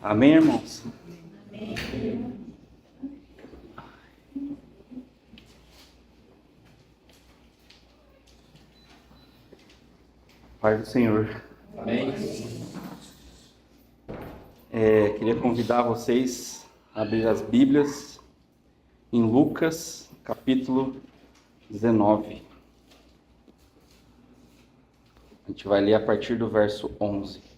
Amém, irmãos? Pai do Senhor. Amém. Queria convidar vocês a abrir as Bíblias em Lucas, capítulo 19. A gente vai ler a partir do verso 11.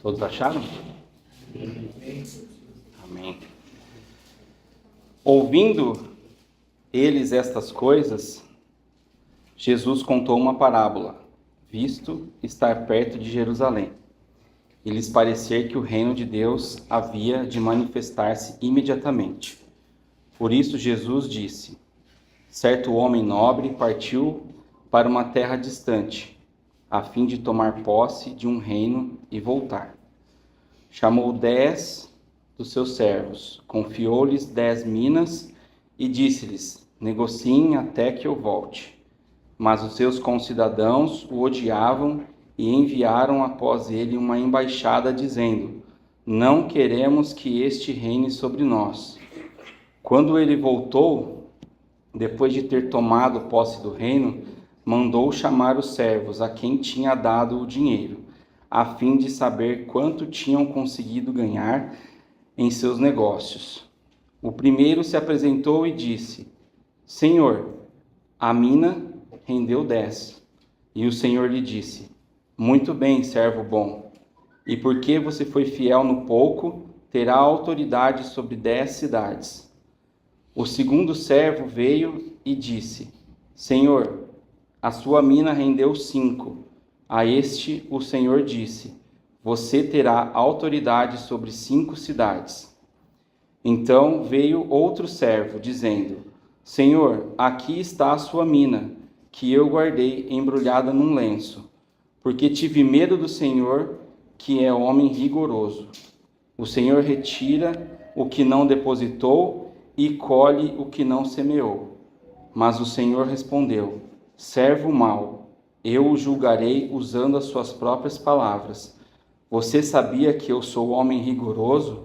Todos acharam? Amém. Ouvindo eles estas coisas, Jesus contou uma parábola, visto estar perto de Jerusalém, e lhes parecer que o reino de Deus havia de manifestar-se imediatamente. Por isso Jesus disse: certo homem nobre partiu para uma terra distante, a fim de tomar posse de um reino e voltar. Chamou 10 dos seus servos, confiou-lhes 10 minas e disse-lhes: negociem até que eu volte. Mas os seus concidadãos o odiavam e enviaram após ele uma embaixada dizendo: não queremos que este reine sobre nós. Quando ele voltou, depois de ter tomado posse do reino, mandou chamar os servos a quem tinha dado o dinheiro, a fim de saber quanto tinham conseguido ganhar em seus negócios. O primeiro se apresentou e disse: Senhor, a mina rendeu 10. E o Senhor lhe disse: muito bem, servo bom. E porque você foi fiel no pouco, terá autoridade sobre 10 cidades. O segundo servo veio e disse: Senhor, a sua mina rendeu 5. A este o Senhor disse: você terá autoridade sobre 5 cidades. Então veio outro servo, dizendo: Senhor, aqui está a sua mina, que eu guardei embrulhada num lenço, porque tive medo do Senhor, que é homem rigoroso. O Senhor retira o que não depositou e colhe o que não semeou. Mas o Senhor respondeu: servo mau, eu o julgarei usando as suas próprias palavras. Você sabia que eu sou homem rigoroso,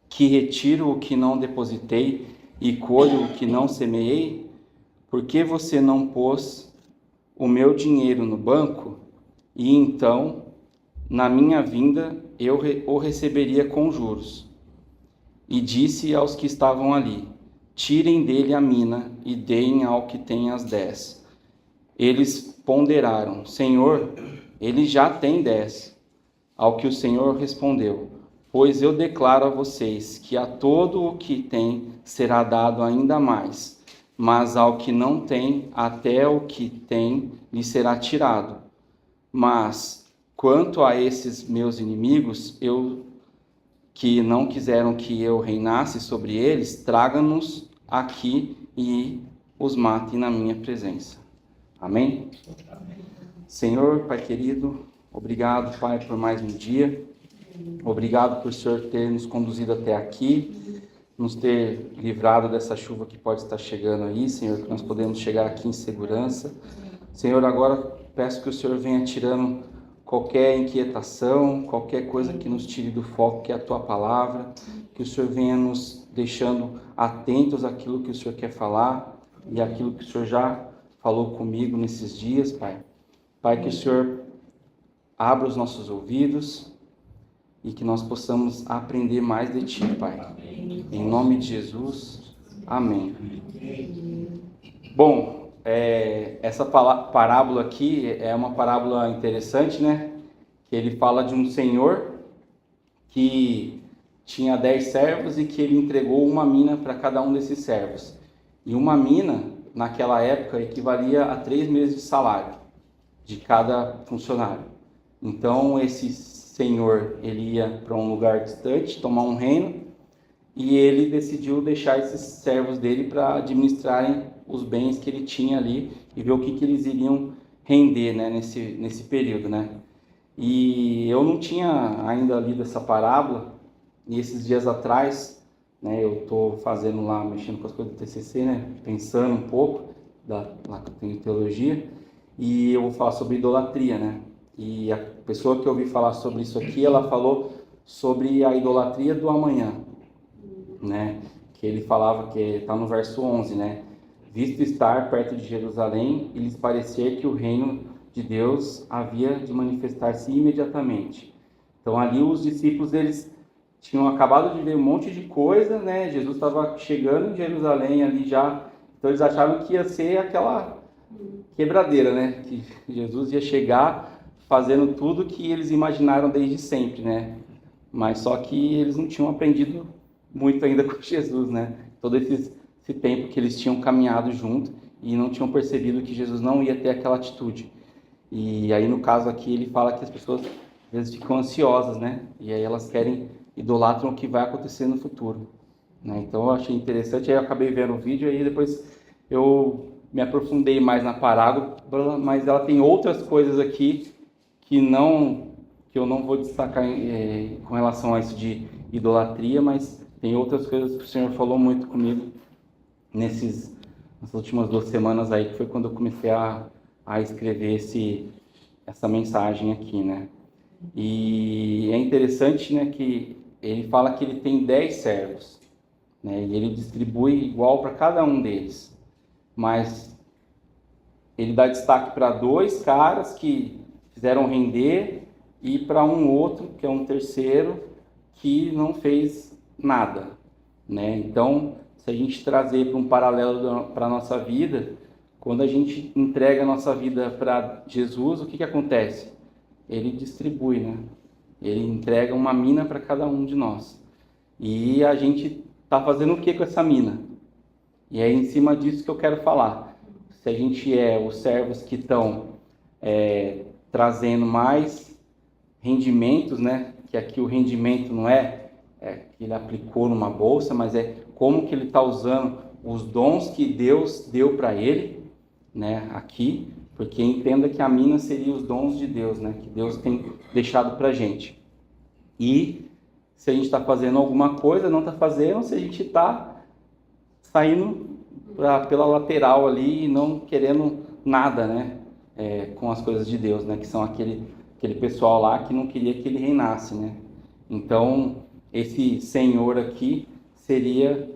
que retiro o que não depositei e colho o que não semeei? Por que você não pôs o meu dinheiro no banco? E então, na minha vinda, eu o receberia com juros. E disse aos que estavam ali: tirem dele a mina e deem ao que tem as 10. Eles ponderaram: Senhor, ele já tem 10. Ao que o Senhor respondeu: pois eu declaro a vocês que a todo o que tem será dado ainda mais, mas ao que não tem, até o que tem lhe será tirado. Mas quanto a esses meus inimigos, que não quiseram que eu reinasse sobre eles, traga-nos aqui e os matem na minha presença. Amém? Amém. Senhor, Pai querido, obrigado, Pai, por mais um dia. Obrigado por o Senhor ter nos conduzido até aqui, nos ter livrado dessa chuva que pode estar chegando aí, Senhor, que nós podemos chegar aqui em segurança. Senhor, agora peço que o Senhor venha tirando qualquer inquietação, qualquer coisa que nos tire do foco, que é a Tua palavra, que o Senhor venha nos deixando atentos àquilo que o Senhor quer falar e àquilo que o Senhor já falou comigo nesses dias, Pai. Pai, que o Senhor abra os nossos ouvidos e que nós possamos aprender mais de Ti, Pai. Amém. Em nome de Jesus, amém. Bom, essa parábola aqui é uma parábola interessante, né? Que ele fala de um senhor que tinha 10 servos e que ele entregou uma mina para cada um desses servos. E uma mina, naquela época, equivalia a 3 meses de salário de cada funcionário. Então, esse senhor, ele ia para um lugar distante, tomar um reino, e ele decidiu deixar esses servos dele para administrarem os bens que ele tinha ali e ver o que eles iriam render, né, nesse período, né? E eu não tinha ainda lido essa parábola, e esses dias atrás, né, eu estou fazendo lá, mexendo com as coisas do TCC, né, pensando um pouco, lá que eu tenho teologia, e eu vou falar sobre idolatria, né? E a pessoa que eu ouvi falar sobre isso aqui, ela falou sobre a idolatria do amanhã, né? Que ele falava, que está no verso 11, né? Visto estar perto de Jerusalém, e lhes parecer que o reino de Deus havia de manifestar-se imediatamente. Então ali os discípulos, eles tinham acabado de ver um monte de coisa, né? Jesus estava chegando em Jerusalém ali já, então eles achavam que ia ser aquela quebradeira, né? Que Jesus ia chegar fazendo tudo que eles imaginaram desde sempre, né? Mas só que eles não tinham aprendido muito ainda com Jesus, né? Todo esse tempo que eles tinham caminhado junto e não tinham percebido que Jesus não ia ter aquela atitude. E aí, no caso aqui, ele fala que as pessoas às vezes ficam ansiosas, né? E aí elas querem, idolatram o que vai acontecer no futuro, né? Então eu achei interessante, aí eu acabei vendo o vídeo, aí depois eu me aprofundei mais na parábola, mas ela tem outras coisas aqui que eu não vou destacar com relação a isso de idolatria, mas tem outras coisas que o Senhor falou muito comigo nessas últimas 2 semanas aí, que foi quando eu comecei a escrever essa mensagem aqui, né? E é interessante, né, que ele fala que ele tem 10 servos, né? E ele distribui igual para cada um deles, mas ele dá destaque para 2 caras que fizeram render e para um outro, que é um terceiro, que não fez nada, né? Então, se a gente trazer para um paralelo para a nossa vida, quando a gente entrega a nossa vida para Jesus, o que acontece? Ele distribui, né? Ele entrega uma mina para cada um de nós. E a gente está fazendo o que com essa mina? E é em cima disso que eu quero falar. Se a gente é os servos que estão trazendo mais rendimentos, né? Que aqui o rendimento não é que ele aplicou numa bolsa, mas é como que ele está usando os dons que Deus deu para ele, né? Aqui, porque entenda que a mina seria os dons de Deus, né? Que Deus tem deixado para a gente. E se a gente está fazendo alguma coisa, não está fazendo, se a gente está saindo pela lateral ali e não querendo nada, né? Com as coisas de Deus, né? Que são aquele pessoal lá que não queria que ele reinasse, né? Então, esse Senhor aqui seria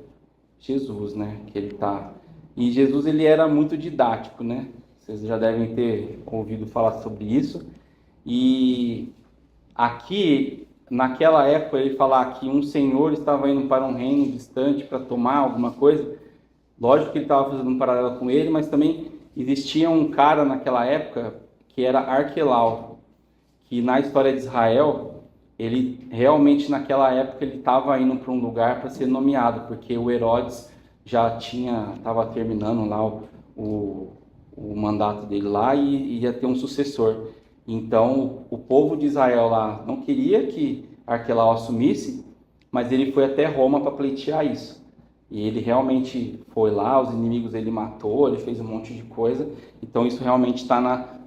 Jesus, né? Que ele tá. E Jesus, ele era muito didático, né? Vocês já devem ter ouvido falar sobre isso. E aqui, naquela época, ele falar que um senhor estava indo para um reino distante para tomar alguma coisa. Lógico que ele estava fazendo um paralelo com ele, mas também existia um cara naquela época que era Arquelau, que na história de Israel, ele realmente naquela época ele estava indo para um lugar para ser nomeado, porque o Herodes já estava terminando lá o mandato dele lá e ia ter um sucessor. Então o povo de Israel lá não queria que Arquelau assumisse, mas ele foi até Roma para pleitear isso. E ele realmente foi lá, os inimigos ele matou, ele fez um monte de coisa. Então isso realmente está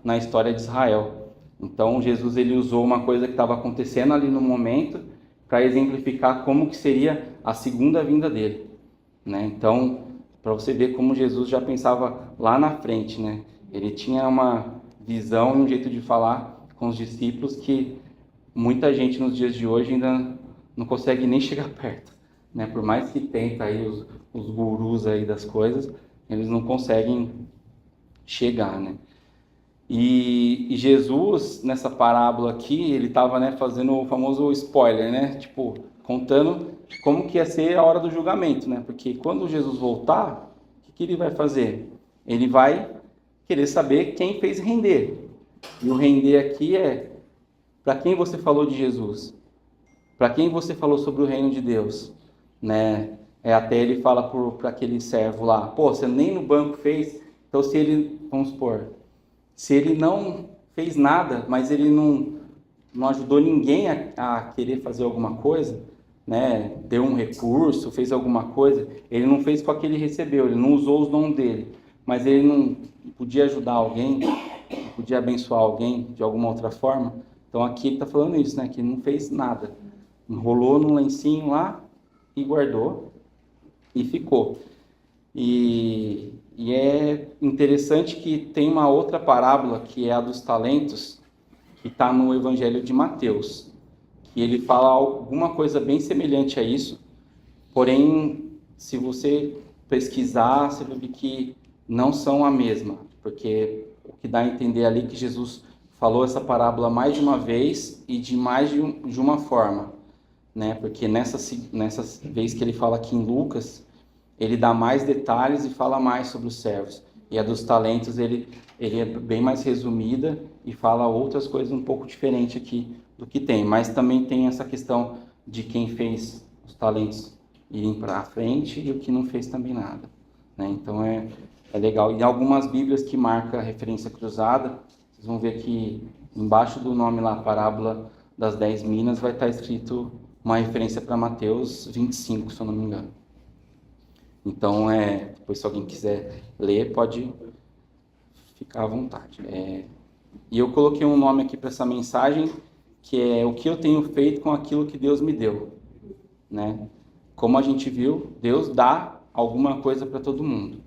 na história de Israel. Então Jesus ele usou uma coisa que estava acontecendo ali no momento para exemplificar como que seria a segunda vinda dele, né? Então, para você ver como Jesus já pensava lá na frente, né? Ele tinha uma visão e um jeito de falar com os discípulos que muita gente nos dias de hoje ainda não consegue nem chegar perto, né? Por mais que tenta aí os gurus aí das coisas, eles não conseguem chegar, né? E Jesus, nessa parábola aqui, ele estava, né, fazendo o famoso spoiler, né? Tipo, contando como que ia ser a hora do julgamento, né? Porque quando Jesus voltar, o que ele vai fazer? Ele vai querer saber quem fez render. E o render aqui é para quem você falou de Jesus, para quem você falou sobre o reino de Deus, né? Até ele fala para aquele servo lá, pô, você nem no banco fez, então se ele, vamos supor, se ele não fez nada, mas ele não ajudou ninguém a querer fazer alguma coisa, né, deu um recurso, fez alguma coisa, ele não fez com que ele recebeu, ele não usou os dons dele, mas ele não podia ajudar alguém, podia abençoar alguém de alguma outra forma. Então aqui ele está falando isso, né, que não fez nada, enrolou num lencinho lá e guardou e ficou. E é interessante que tem uma outra parábola, que é a dos talentos, que está no Evangelho de Mateus, que ele fala alguma coisa bem semelhante a isso, porém, se você pesquisar, você vai ver que não são a mesma, porque o que dá a entender ali é que Jesus falou essa parábola mais de uma vez e de mais de uma forma, né? Porque nessa vez que ele fala aqui em Lucas, ele dá mais detalhes e fala mais sobre os servos. E a dos talentos, ele é bem mais resumida e fala outras coisas um pouco diferente aqui do que tem. Mas também tem essa questão de quem fez os talentos irem para a frente e o que não fez também nada, né? Então é legal. E algumas bíblias que marcam a referência cruzada, vocês vão ver que embaixo do nome lá, Parábola das 10 Minas, vai estar escrito uma referência para Mateus 25, se eu não me engano. Então, depois se alguém quiser ler, pode ficar à vontade. E eu coloquei um nome aqui para essa mensagem, que é o que eu tenho feito com aquilo que Deus me deu, né? Como a gente viu, Deus dá alguma coisa para todo mundo.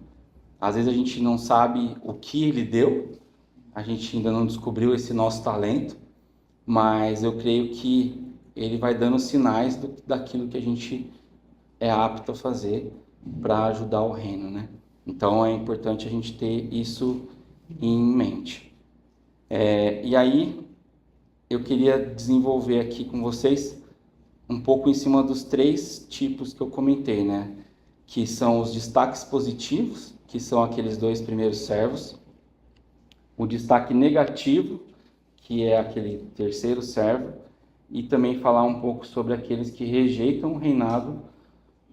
Às vezes a gente não sabe o que Ele deu, a gente ainda não descobriu esse nosso talento, mas eu creio que Ele vai dando sinais daquilo que a gente é apto a fazer para ajudar o reino, né? Então é importante a gente ter isso em mente. E aí eu queria desenvolver aqui com vocês um pouco em cima dos 3 tipos que eu comentei, né? Que são os destaques positivos, que são aqueles 2 primeiros servos, o destaque negativo, que é aquele terceiro servo, e também falar um pouco sobre aqueles que rejeitam o reinado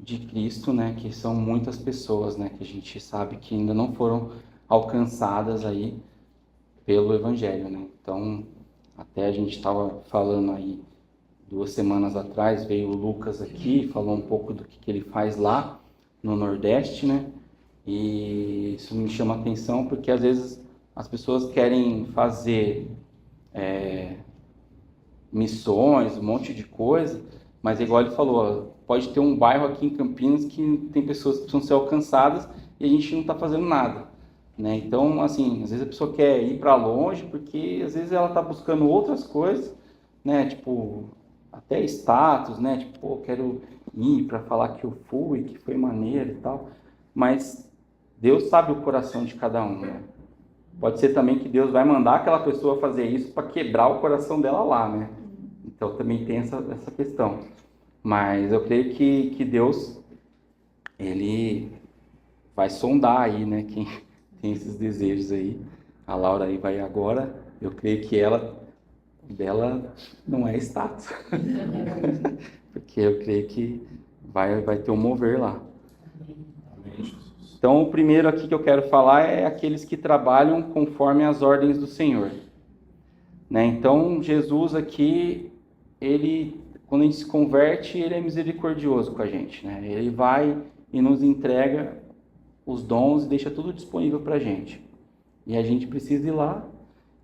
de Cristo, né, que são muitas pessoas, né, que a gente sabe que ainda não foram alcançadas aí pelo Evangelho, né? Então, até a gente estava falando aí 2 semanas atrás, veio o Lucas aqui, falou um pouco do que ele faz lá no Nordeste, né? E isso me chama a atenção porque às vezes as pessoas querem fazer missões, um monte de coisa, mas igual ele falou, ó, pode ter um bairro aqui em Campinas que tem pessoas que precisam ser alcançadas e a gente não está fazendo nada, né? Então, assim, às vezes a pessoa quer ir para longe porque às vezes ela está buscando outras coisas, né? Tipo, até status, né? Tipo, pô, quero ir para falar que eu fui, que foi maneiro e tal, mas Deus sabe o coração de cada um, né? Pode ser também que Deus vai mandar aquela pessoa fazer isso para quebrar o coração dela lá, né? Então também tem essa questão. Mas eu creio que Deus, Ele vai sondar aí, né? Quem tem esses desejos aí. A Laura aí vai agora. Eu creio que dela não é status. Porque eu creio que vai ter um mover lá. Então, o primeiro aqui que eu quero falar é aqueles que trabalham conforme as ordens do Senhor, né? Então, Jesus aqui, quando a gente se converte, ele é misericordioso com a gente, né? Ele vai e nos entrega os dons e deixa tudo disponível para a gente. E a gente precisa ir lá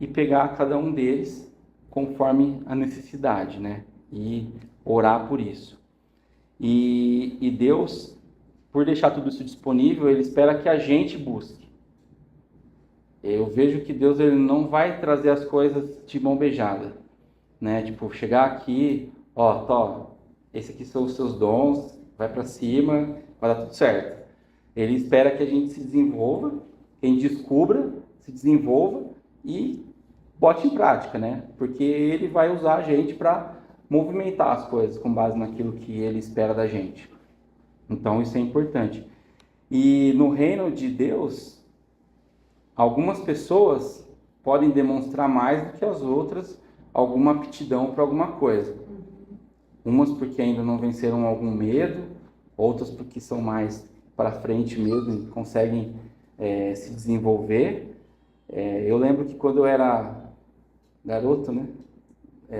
e pegar cada um deles conforme a necessidade, né? E orar por isso. E Deus, por deixar tudo isso disponível, ele espera que a gente busque. Eu vejo que Deus ele não vai trazer as coisas de mão beijada, né? Tipo, chegar aqui, ó, esse aqui são os seus dons, vai para cima, vai dar tudo certo. Ele espera que a gente se desenvolva, que a gente descubra, se desenvolva e bote em prática, né? Porque ele vai usar a gente para movimentar as coisas com base naquilo que ele espera da gente. Então isso é importante. E no reino de Deus, algumas pessoas podem demonstrar mais do que as outras alguma aptidão para alguma coisa. Umas porque ainda não venceram algum medo, outras porque são mais para frente mesmo e conseguem se desenvolver. Eu lembro que quando eu era garoto, né?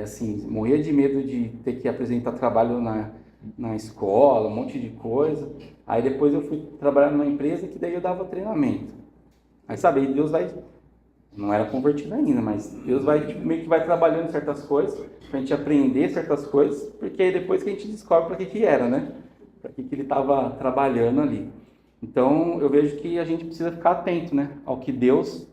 Assim, morria de medo de ter que apresentar trabalho na escola, um monte de coisa. Aí depois eu fui trabalhar numa empresa que daí eu dava treinamento. Aí sabe, Deus vai, não era convertido ainda, mas Deus vai tipo, meio que vai trabalhando certas coisas, pra gente aprender certas coisas, porque aí depois que a gente descobre para que era, né? Para que ele estava trabalhando ali. Então eu vejo que a gente precisa ficar atento, né, ao que Deus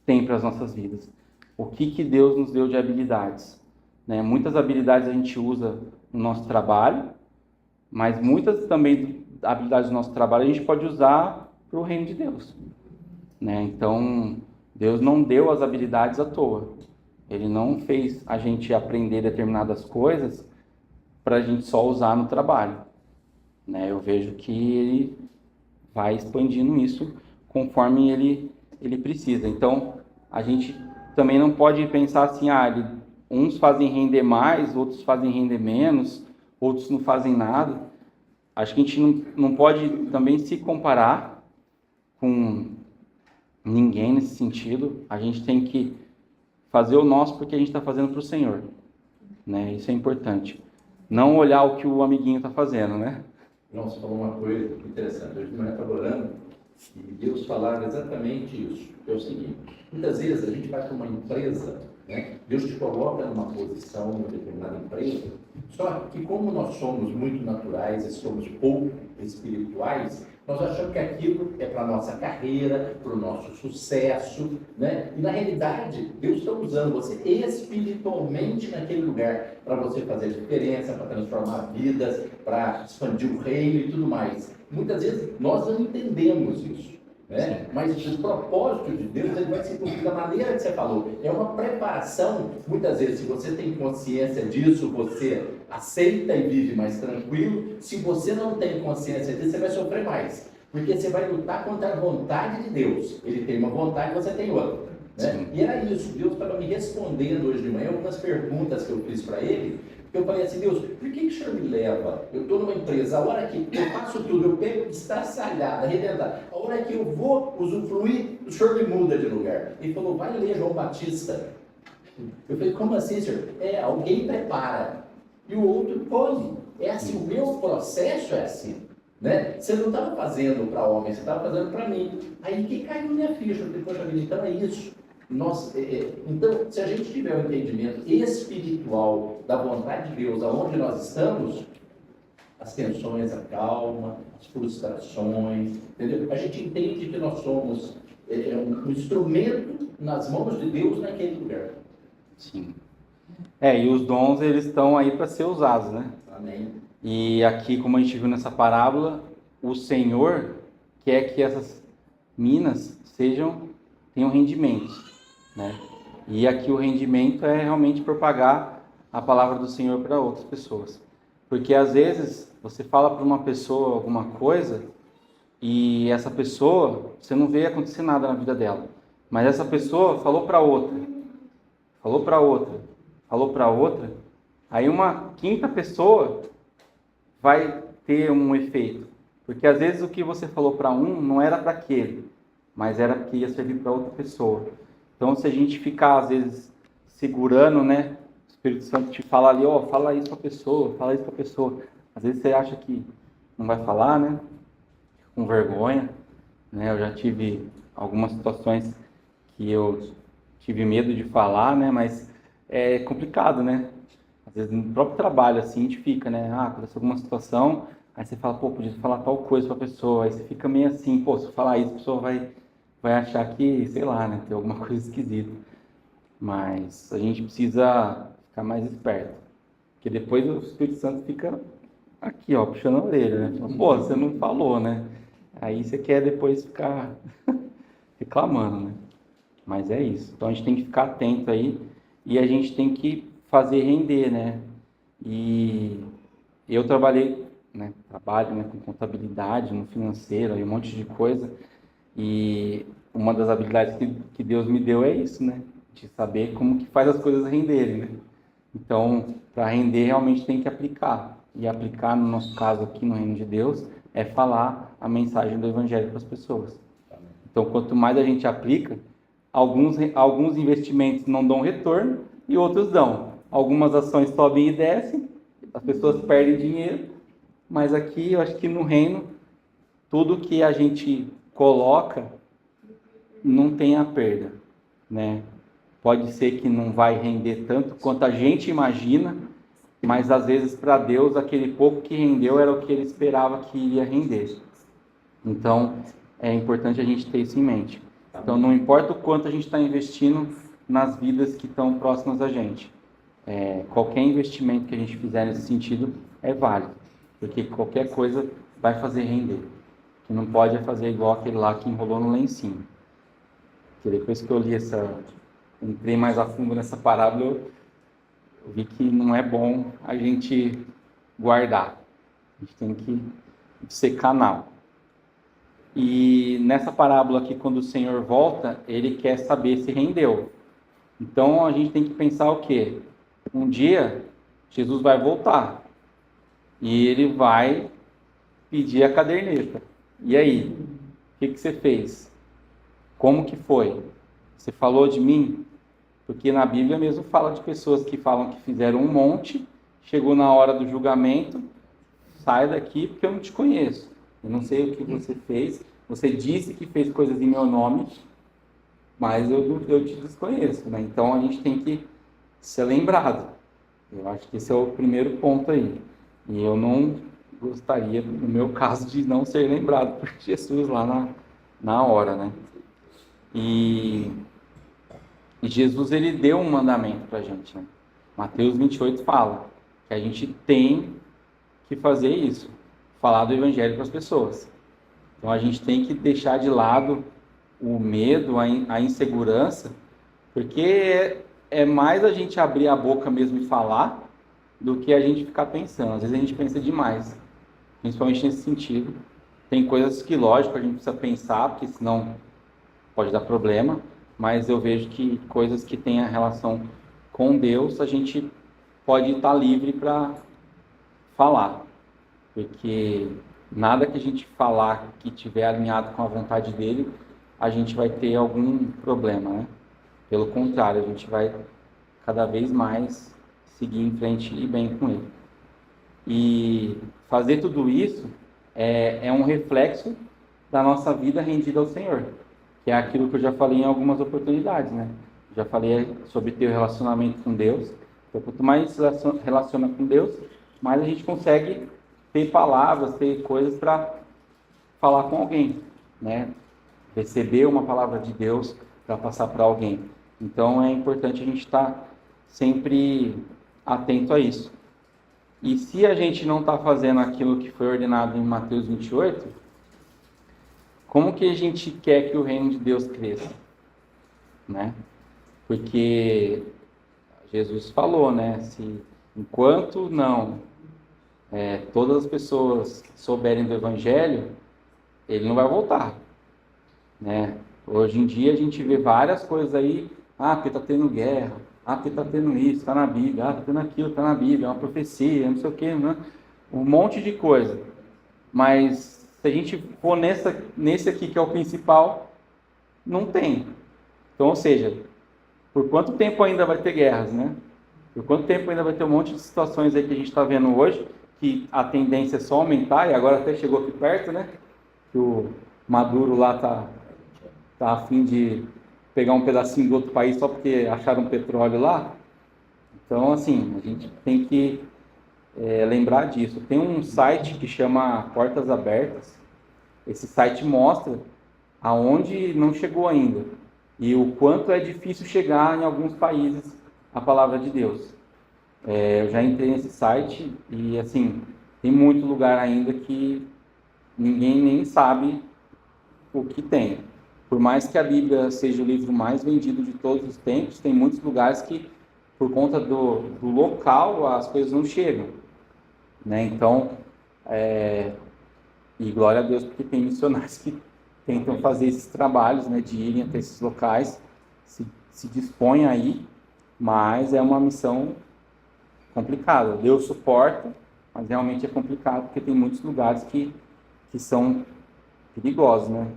tem para as nossas vidas. O que Deus nos deu de habilidades, né? Muitas habilidades a gente usa no nosso trabalho, mas muitas também habilidades do nosso trabalho a gente pode usar para o reino de Deus, né? Então, Deus não deu as habilidades à toa. Ele não fez a gente aprender determinadas coisas para a gente só usar no trabalho, né? Eu vejo que ele vai expandindo isso conforme ele precisa. Então, a gente também não pode pensar assim, uns fazem render mais, outros fazem render menos, outros não fazem nada. Acho que a gente não pode também se comparar com ninguém nesse sentido. A gente tem que fazer o nosso porque a gente está fazendo para o Senhor, né? Isso é importante. Não olhar o que o amiguinho está fazendo, né? Não, você falou uma coisa interessante. Hoje de manhã estava orando e Deus falava exatamente isso. É o seguinte, muitas vezes a gente vai para uma empresa, né? Deus te coloca numa posição, numa determinada empresa, só que como nós somos muito naturais e somos pouco espirituais, nós achamos que aquilo é para a nossa carreira, para o nosso sucesso, né? E na realidade, Deus está usando você espiritualmente naquele lugar para você fazer a diferença, para transformar vidas, para expandir o reino e tudo mais. Muitas vezes nós não entendemos isso, né? Mas o propósito de Deus ele vai se cumprir da maneira que você falou. É uma preparação. Muitas vezes, se você tem consciência disso, você aceita e vive mais tranquilo. Se você não tem consciência disso, você vai sofrer mais. Porque você vai lutar contra a vontade de Deus. Ele tem uma vontade, você tem outra, né? E era isso. Deus estava me respondendo hoje de manhã algumas perguntas que eu fiz para ele. Eu falei assim, Deus, por que o Senhor me leva? Eu estou numa empresa, a hora que eu faço tudo, eu pego estraçalhada, arrebentada, a hora que eu vou usufruir, o Senhor me muda de lugar. Ele falou, vai ler João Batista. Eu falei, como assim, Senhor? Alguém prepara e o outro colhe. É assim, o meu processo é assim, né? Você não estava fazendo para homem, você estava fazendo para mim. Aí que caiu minha ficha, eu falei, poxa vida, então é isso. Então, se a gente tiver um entendimento espiritual da vontade de Deus, aonde nós estamos, as tensões acalmam, as frustrações, entendeu? A gente entende que nós somos um instrumento nas mãos de Deus naquele lugar. Sim. E os dons, eles estão aí para ser usados, né? Amém. E aqui, como a gente viu nessa parábola, o Senhor quer que essas minas tenham rendimentos, né? E aqui o rendimento é realmente propagar a palavra do Senhor para outras pessoas. Porque às vezes você fala para uma pessoa alguma coisa e essa pessoa, você não vê acontecer nada na vida dela. Mas essa pessoa falou para outra, falou para outra, falou para outra, aí uma quinta pessoa vai ter um efeito. Porque às vezes o que você falou para um não era para aquele, mas era que ia servir para outra pessoa. Então, se a gente ficar, às vezes, segurando, né? O Espírito Santo te fala ali, fala isso para a pessoa, fala isso para a pessoa. Às vezes você acha que não vai falar, né? Com vergonha, né? Eu já tive algumas situações que eu tive medo de falar, né? Mas é complicado, né? Às vezes no próprio trabalho, assim, a gente fica, né? Acontece alguma situação, aí você fala, podia falar tal coisa para a pessoa. Aí você fica meio assim, se eu falar isso, a pessoa vai achar que, sei lá, né, tem alguma coisa esquisita. Mas a gente precisa ficar mais esperto. Porque depois o Espírito Santo fica aqui, puxando a orelha, né? Fala, você não falou, né? Aí você quer depois ficar reclamando, né? Mas é isso. Então a gente tem que ficar atento aí e a gente tem que fazer render, né? E eu trabalho, né, com contabilidade, no financeiro, e um monte de coisa. E uma das habilidades que Deus me deu é isso, né? De saber como que faz as coisas renderem, né? Então, para render, realmente tem que aplicar. E aplicar, no nosso caso aqui no Reino de Deus, é falar a mensagem do Evangelho para as pessoas. Então, quanto mais a gente aplica, alguns investimentos não dão retorno e outros dão. Algumas ações sobem e descem, as pessoas perdem dinheiro, mas aqui eu acho que no reino, tudo que a gente coloca não tem a perda, né? Pode ser que não vai render tanto quanto a gente imagina, mas às vezes para Deus aquele pouco que rendeu era o que ele esperava que iria render. Então é importante a gente ter isso em mente. Então não importa o quanto a gente está investindo nas vidas que estão próximas a gente. Qualquer investimento que a gente fizer nesse sentido é válido, porque qualquer coisa vai fazer render. O que não pode é fazer igual aquele lá que enrolou no lencinho. Porque depois que eu li entrei mais a fundo nessa parábola, eu vi que não é bom a gente guardar. A gente tem que ser canal. E nessa parábola aqui, quando o Senhor volta, ele quer saber se rendeu. Então a gente tem que pensar o quê? Um dia Jesus vai voltar e ele vai pedir a caderneta. E aí? O que você fez? Como que foi? Você falou de mim? Porque na Bíblia mesmo fala de pessoas que falam que fizeram um monte, chegou na hora do julgamento, sai daqui porque eu não te conheço. Eu não sei o que você fez. Você disse que fez coisas em meu nome, mas eu te desconheço, né? Então a gente tem que ser lembrado. Eu acho que esse é o primeiro ponto aí. E eu não gostaria, no meu caso, de não ser lembrado por Jesus lá na hora, né? E Jesus, ele deu um mandamento para a gente, né? Mateus 28 fala que a gente tem que fazer isso, falar do evangelho para as pessoas. Então a gente tem que deixar de lado o medo, a insegurança, porque é mais a gente abrir a boca mesmo e falar do que a gente ficar pensando. Às vezes a gente pensa demais, principalmente nesse sentido. Tem coisas que, lógico, a gente precisa pensar, porque senão pode dar problema, mas eu vejo que coisas que têm a relação com Deus, a gente pode estar livre para falar, porque nada que a gente falar que estiver alinhado com a vontade dele, a gente vai ter algum problema, né? Pelo contrário, a gente vai cada vez mais seguir em frente e bem com ele. E fazer tudo isso é um reflexo da nossa vida rendida ao Senhor, que é aquilo que eu já falei em algumas oportunidades, né? Já falei sobre ter o relacionamento com Deus. Então, quanto mais se relaciona com Deus, mais a gente consegue ter palavras, ter coisas para falar com alguém, né? Receber uma palavra de Deus para passar para alguém. Então é importante a gente estar sempre atento a isso. E se a gente não está fazendo aquilo que foi ordenado em Mateus 28, como que a gente quer que o reino de Deus cresça? Né? Porque Jesus falou, né? Se enquanto não todas as pessoas souberem do Evangelho, ele não vai voltar. Né? Hoje em dia a gente vê várias coisas aí, porque está tendo guerra, porque está tendo isso, está na Bíblia, está tendo aquilo, está na Bíblia, é uma profecia, não sei o quê, né? Um monte de coisa. Mas se a gente for nesse aqui que é o principal, não tem. Então, ou seja, por quanto tempo ainda vai ter guerras, né? Por quanto tempo ainda vai ter um monte de situações aí que a gente está vendo hoje, que a tendência é só aumentar, e agora até chegou aqui perto, né? Que o Maduro lá tá a fim de pegar um pedacinho do outro país só porque acharam petróleo lá. Então, assim, a gente tem que lembrar disso. Tem um site que chama Portas Abertas. Esse site mostra aonde não chegou ainda e o quanto é difícil chegar em alguns países a palavra de Deus. Eu já entrei nesse site e, assim, tem muito lugar ainda que ninguém nem sabe o que tem. Por mais que a Bíblia seja o livro mais vendido de todos os tempos, tem muitos lugares que, por conta do local, as coisas não chegam. Né? Então, e glória a Deus, porque tem missionários que tentam fazer esses trabalhos, né, de irem até esses locais, se dispõem aí, mas é uma missão complicada. Deus suporta, mas realmente é complicado, porque tem muitos lugares que são perigosos, né?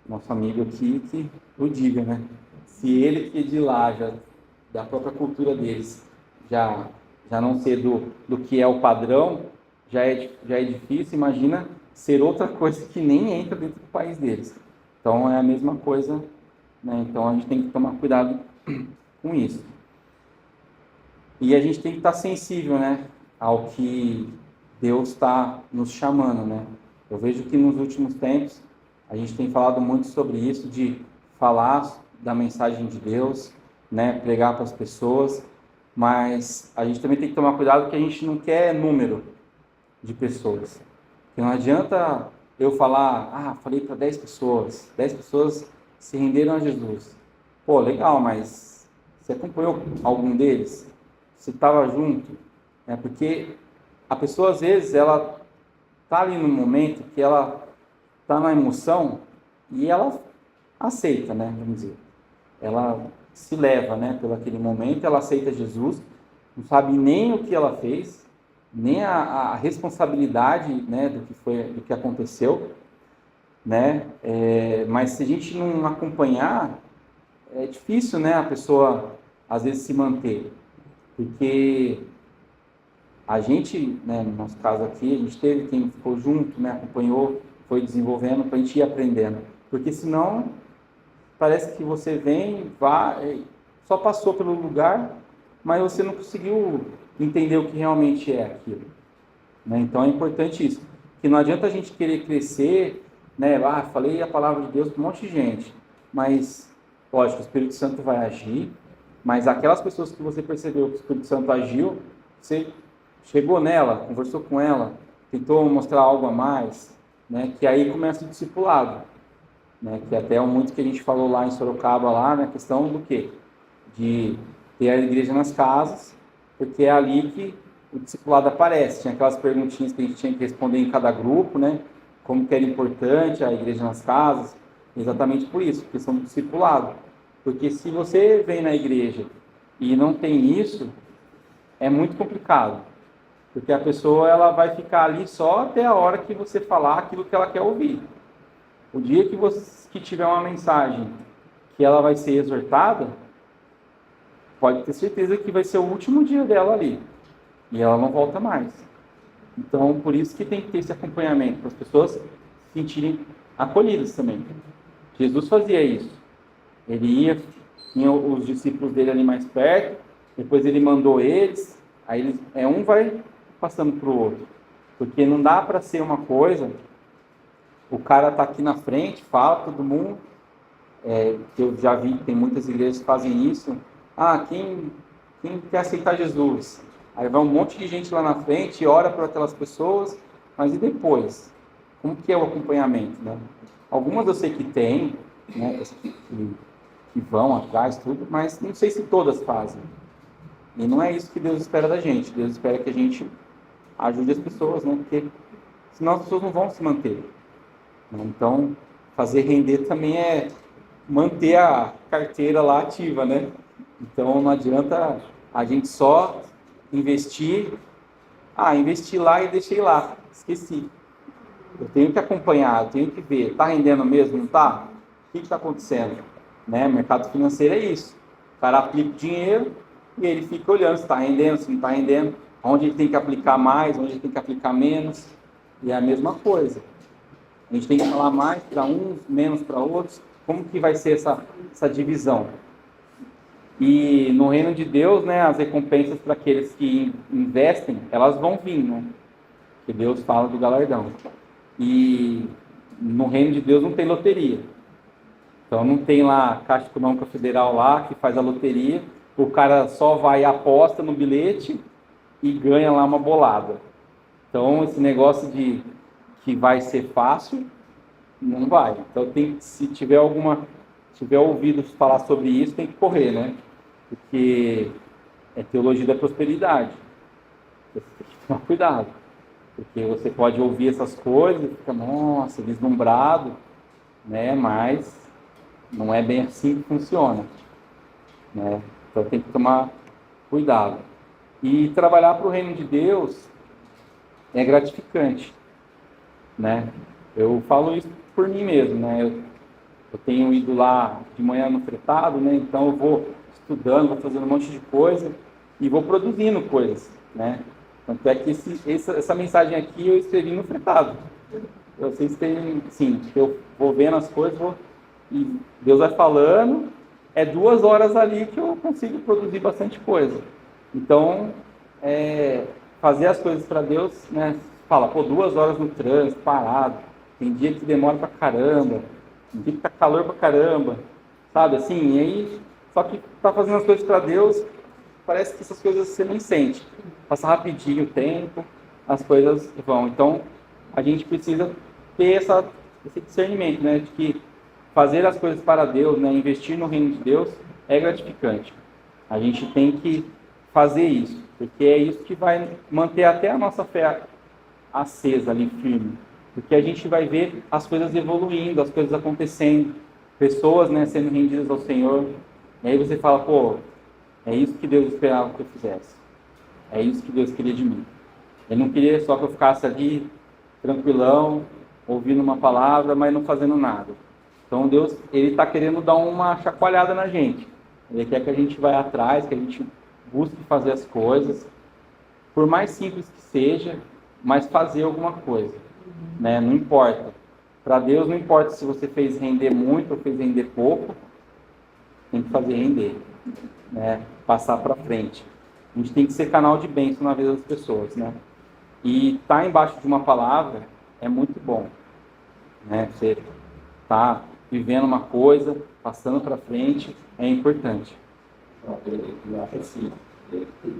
Nosso amigo aqui que o diga, né? Se ele que é de lá, já, da própria cultura deles, já já não ser do que é o padrão, já é difícil, imagina ser outra coisa que nem entra dentro do país deles. Então é a mesma coisa, né? Então a gente tem que tomar cuidado com isso. E a gente tem que estar sensível, né, ao que Deus está nos chamando, né? Eu vejo que nos últimos tempos a gente tem falado muito sobre isso, de falar da mensagem de Deus, né, pregar para as pessoas, mas a gente também tem que tomar cuidado porque a gente não quer número de pessoas. Porque não adianta eu falar, falei para 10 pessoas se renderam a Jesus. Pô, legal, mas você acompanhou algum deles? Você estava junto? Porque a pessoa, às vezes, ela está ali no momento que ela está na emoção e ela aceita, né? Vamos dizer. Ela se leva, né? Pelo aquele momento, ela aceita Jesus, não sabe nem o que ela fez, nem a responsabilidade, né? Do que aconteceu, né? Mas se a gente não acompanhar, é difícil, né? A pessoa, às vezes, se manter. Porque a gente, né, no nosso caso aqui, a gente teve quem ficou junto, né, acompanhou, foi desenvolvendo para a gente ir aprendendo. Porque senão, parece que você vem, vai, só passou pelo lugar, mas você não conseguiu entender o que realmente é aquilo. Né? Então é importante isso. Que não adianta a gente querer crescer, né, falei a palavra de Deus para um monte de gente, mas, lógico, o Espírito Santo vai agir, mas aquelas pessoas que você percebeu que o Espírito Santo agiu, você chegou nela, conversou com ela, tentou mostrar algo a mais, né? Que aí começa o discipulado, né? Que até muito que a gente falou lá em Sorocaba, lá, né? Questão do quê? De ter a igreja nas casas, porque é ali que o discipulado aparece. Tinha aquelas perguntinhas que a gente tinha que responder em cada grupo, né? Como que era importante a igreja nas casas, exatamente por isso, questão do discipulado. Porque se você vem na igreja e não tem isso, é muito complicado. Porque a pessoa ela vai ficar ali só até a hora que você falar aquilo que ela quer ouvir. O dia que tiver uma mensagem que ela vai ser exortada, pode ter certeza que vai ser o último dia dela ali. E ela não volta mais. Então, por isso que tem que ter esse acompanhamento, para as pessoas se sentirem acolhidas também. Jesus fazia isso. Ele ia, tinha os discípulos dele ali mais perto, depois ele mandou eles, aí um vai passando para o outro. Porque não dá para ser uma coisa, o cara está aqui na frente, fala todo mundo, que eu já vi que tem muitas igrejas que fazem isso. Quem quer aceitar Jesus? Aí vai um monte de gente lá na frente e ora por aquelas pessoas, mas e depois? Como que é o acompanhamento, né? Algumas eu sei que tem, né, que vão atrás, tudo, mas não sei se todas fazem. E não é isso que Deus espera da gente. Deus espera que a gente ajude as pessoas, né? Porque senão as pessoas não vão se manter. Então, fazer render também é manter a carteira lá ativa, né? Então, não adianta a gente só investir. Investi lá e deixei lá. Esqueci. Eu tenho que acompanhar, eu tenho que ver. Está rendendo mesmo? Não está? O que está acontecendo? Né? Mercado financeiro é isso. O cara aplica o dinheiro e ele fica olhando se está rendendo, se não está rendendo, onde ele tem que aplicar mais, onde ele tem que aplicar menos. E é a mesma coisa. A gente tem que falar mais para uns, menos para outros. Como que vai ser essa divisão? E no reino de Deus, né, as recompensas para aqueles que investem, elas vão vir, né? Que Deus fala do galardão. E no reino de Deus não tem loteria. Então não tem lá a Caixa Econômica Federal lá que faz a loteria, o cara só vai e aposta no bilhete e ganha lá uma bolada. Então esse negócio de que vai ser fácil, não vai. Então se tiver ouvido falar sobre isso, tem que correr, né? Porque é teologia da prosperidade. Você tem que tomar cuidado. Porque você pode ouvir essas coisas e fica, nossa, deslumbrado, né? Mas não é bem assim que funciona, né? Então tem que tomar cuidado. E trabalhar para o reino de Deus é gratificante, né? Eu falo isso por mim mesmo, né? Eu tenho ido lá de manhã no fretado, né? Então eu vou estudando, vou fazendo um monte de coisa e vou produzindo coisas, né? Tanto é que essa mensagem aqui eu escrevi no fretado. Vocês têm, sim, eu vou vendo as coisas, e Deus vai falando, é 2 horas ali que eu consigo produzir bastante coisa. Então, fazer as coisas para Deus, né? Fala, pô, 2 horas no trânsito, parado, tem dia que demora pra caramba, tem dia que tá calor pra caramba, sabe, assim, e aí, só que tá fazendo as coisas para Deus, parece que essas coisas você nem sente, passa rapidinho o tempo, as coisas vão. Então, a gente precisa ter esse discernimento, né, de que fazer as coisas para Deus, né, investir no reino de Deus é gratificante. A gente tem que fazer isso, porque é isso que vai manter até a nossa fé acesa ali, firme. Porque a gente vai ver as coisas evoluindo, as coisas acontecendo, pessoas, né, sendo rendidas ao Senhor. E aí você fala, pô, é isso que Deus esperava que eu fizesse. É isso que Deus queria de mim. Ele não queria só que eu ficasse ali, tranquilão, ouvindo uma palavra, mas não fazendo nada. Então Deus, Ele está querendo dar uma chacoalhada na gente. Ele quer que a gente vá atrás, que a gente busque fazer as coisas, por mais simples que seja, mas fazer alguma coisa, né? Não importa. Para Deus não importa se você fez render muito ou fez render pouco, tem que fazer render, né? Passar para frente. A gente tem que ser canal de bênção na vida das pessoas, né? E estar embaixo de uma palavra é muito bom, né? Você tá vivendo uma coisa, passando para frente, é importante. Eu acho assim,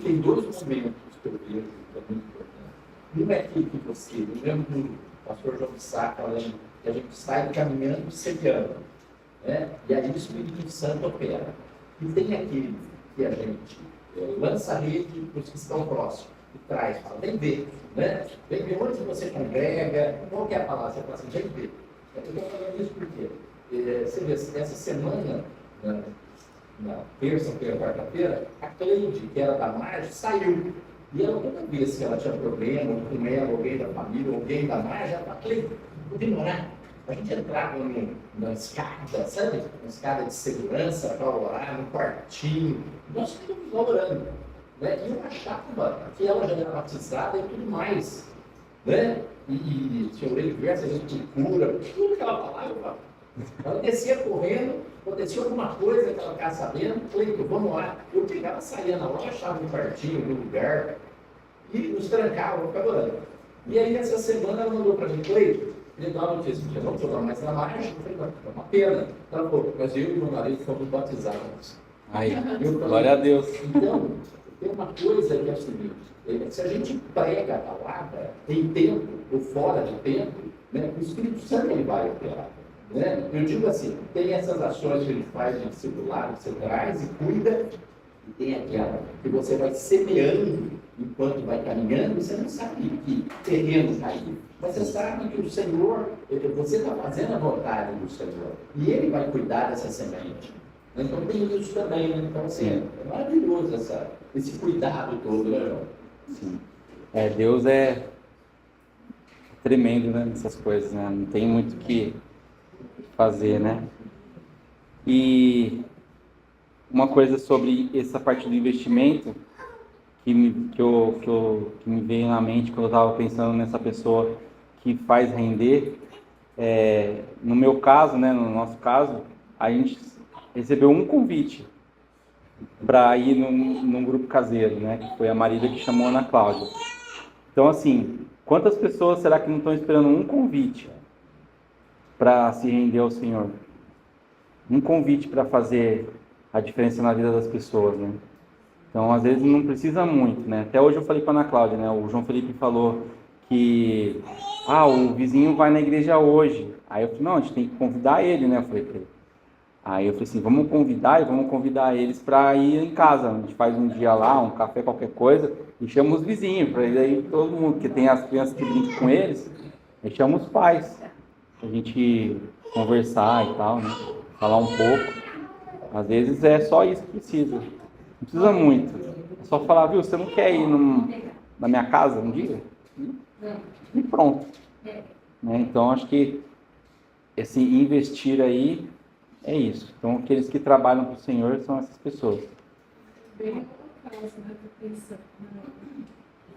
tem dois momentos que eu vejo que é muito importante. Um é aquilo que você, eu lembro do pastor João de Sá falando que a gente sai caminhando, semeando, né? E aí o Espírito Santo opera. E tem aquele que a gente lança a rede para os que estão próximos e traz, fala, vem ver, né? Vem ver onde você congrega, qual que é a palavra, você fala assim, vem ver. Eu estou falando isso porque você vê, essa semana, né, na terça-feira, quarta-feira, a Cleide, que era da Margem, saiu. E ela, toda vez que ela tinha problema, com ela, alguém da família, alguém da Margem, ela falava, Cleide, podia orar. A gente entrava na escada, sabe? Uma escada de segurança para orar, num quartinho. Nós ficamos orando. Né? E eu achava que ela já era batizada e tudo mais. Né? E tinha orei diversas vezes por cura, tudo que ela falava. Ela descia correndo, acontecia alguma coisa que ela ficava sabendo, Cleito, vamos lá. Eu pegava, saía na loja, achava um quartinho, um lugar, e nos trancava, eu ficava orando. E aí, essa semana, ela mandou para mim, Cleito, ele dá uma notícia, eu não estou mais na margem, eu falei, é uma pena. Ela falou, mas eu e meu marido fomos batizados. Aí, glória a Deus. Então, tem uma coisa que é o seguinte, se a gente prega a palavra em tempo ou fora de tempo, né, o Espírito Santo ele vai operar. Né? Eu digo assim, tem essas ações que a gente faz de discipular, que você traz e cuida, e tem aquela que você vai semeando enquanto vai caminhando, você não sabe que terreno caiu, mas você sabe que o Senhor, você está fazendo a vontade do Senhor, e Ele vai cuidar dessa semente. Então tem isso também, né? Então assim, é maravilhoso esse cuidado todo, né, João? Sim. Deus é tremendo, né, nessas coisas, né? Não tem muito o que fazer, né? E uma coisa sobre essa parte do investimento que me veio na mente quando eu estava pensando nessa pessoa que faz render, no meu caso, né, no nosso caso, a gente recebeu um convite para ir num grupo caseiro, né? Que foi a Marília que chamou a Ana Cláudia. Então, assim, quantas pessoas será que não estão esperando um convite para se render ao Senhor? Um convite para fazer a diferença na vida das pessoas, né? Então, às vezes não precisa muito, né? Até hoje eu falei com a Ana Cláudia, né? O João Felipe falou que o vizinho vai na igreja hoje. Aí eu falei, não, a gente tem que convidar ele, né? Eu falei para ele. Aí eu falei assim, vamos convidar eles para ir em casa. A gente faz um dia lá, um café, qualquer coisa, e chama os vizinhos, para ir aí todo mundo, que tem as crianças que brincam com eles, e chama os pais, a gente conversar e tal, né? Falar um pouco. Às vezes é só isso que precisa. Não precisa muito. É só falar, viu, você não quer ir na minha casa um dia? E pronto. Né? Então, acho que esse investir aí é isso. Então, aqueles que trabalham para o Senhor são essas pessoas. casa, né? Tô pensando, né?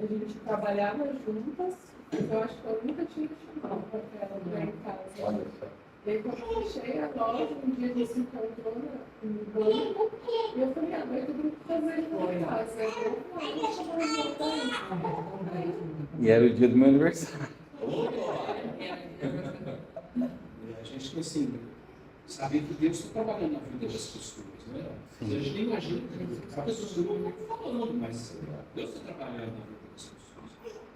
A gente trabalhava juntas, mas eu acho que eu nunca tinha chamado para ela pra ir em casa. Olha só. E aí, quando eu fechei a loja, um dia a gente se encontrou no banco, e eu falei, vai todo mundo fazer isso em casa. Eu falei, vou chamar ela pra ir. E era o dia do meu aniversário. A gente tem assim, saber que Deus está trabalhando na vida das pessoas, né? A gente nem imagina, a pessoa não está falando, mas Deus está trabalhando na vida das pessoas.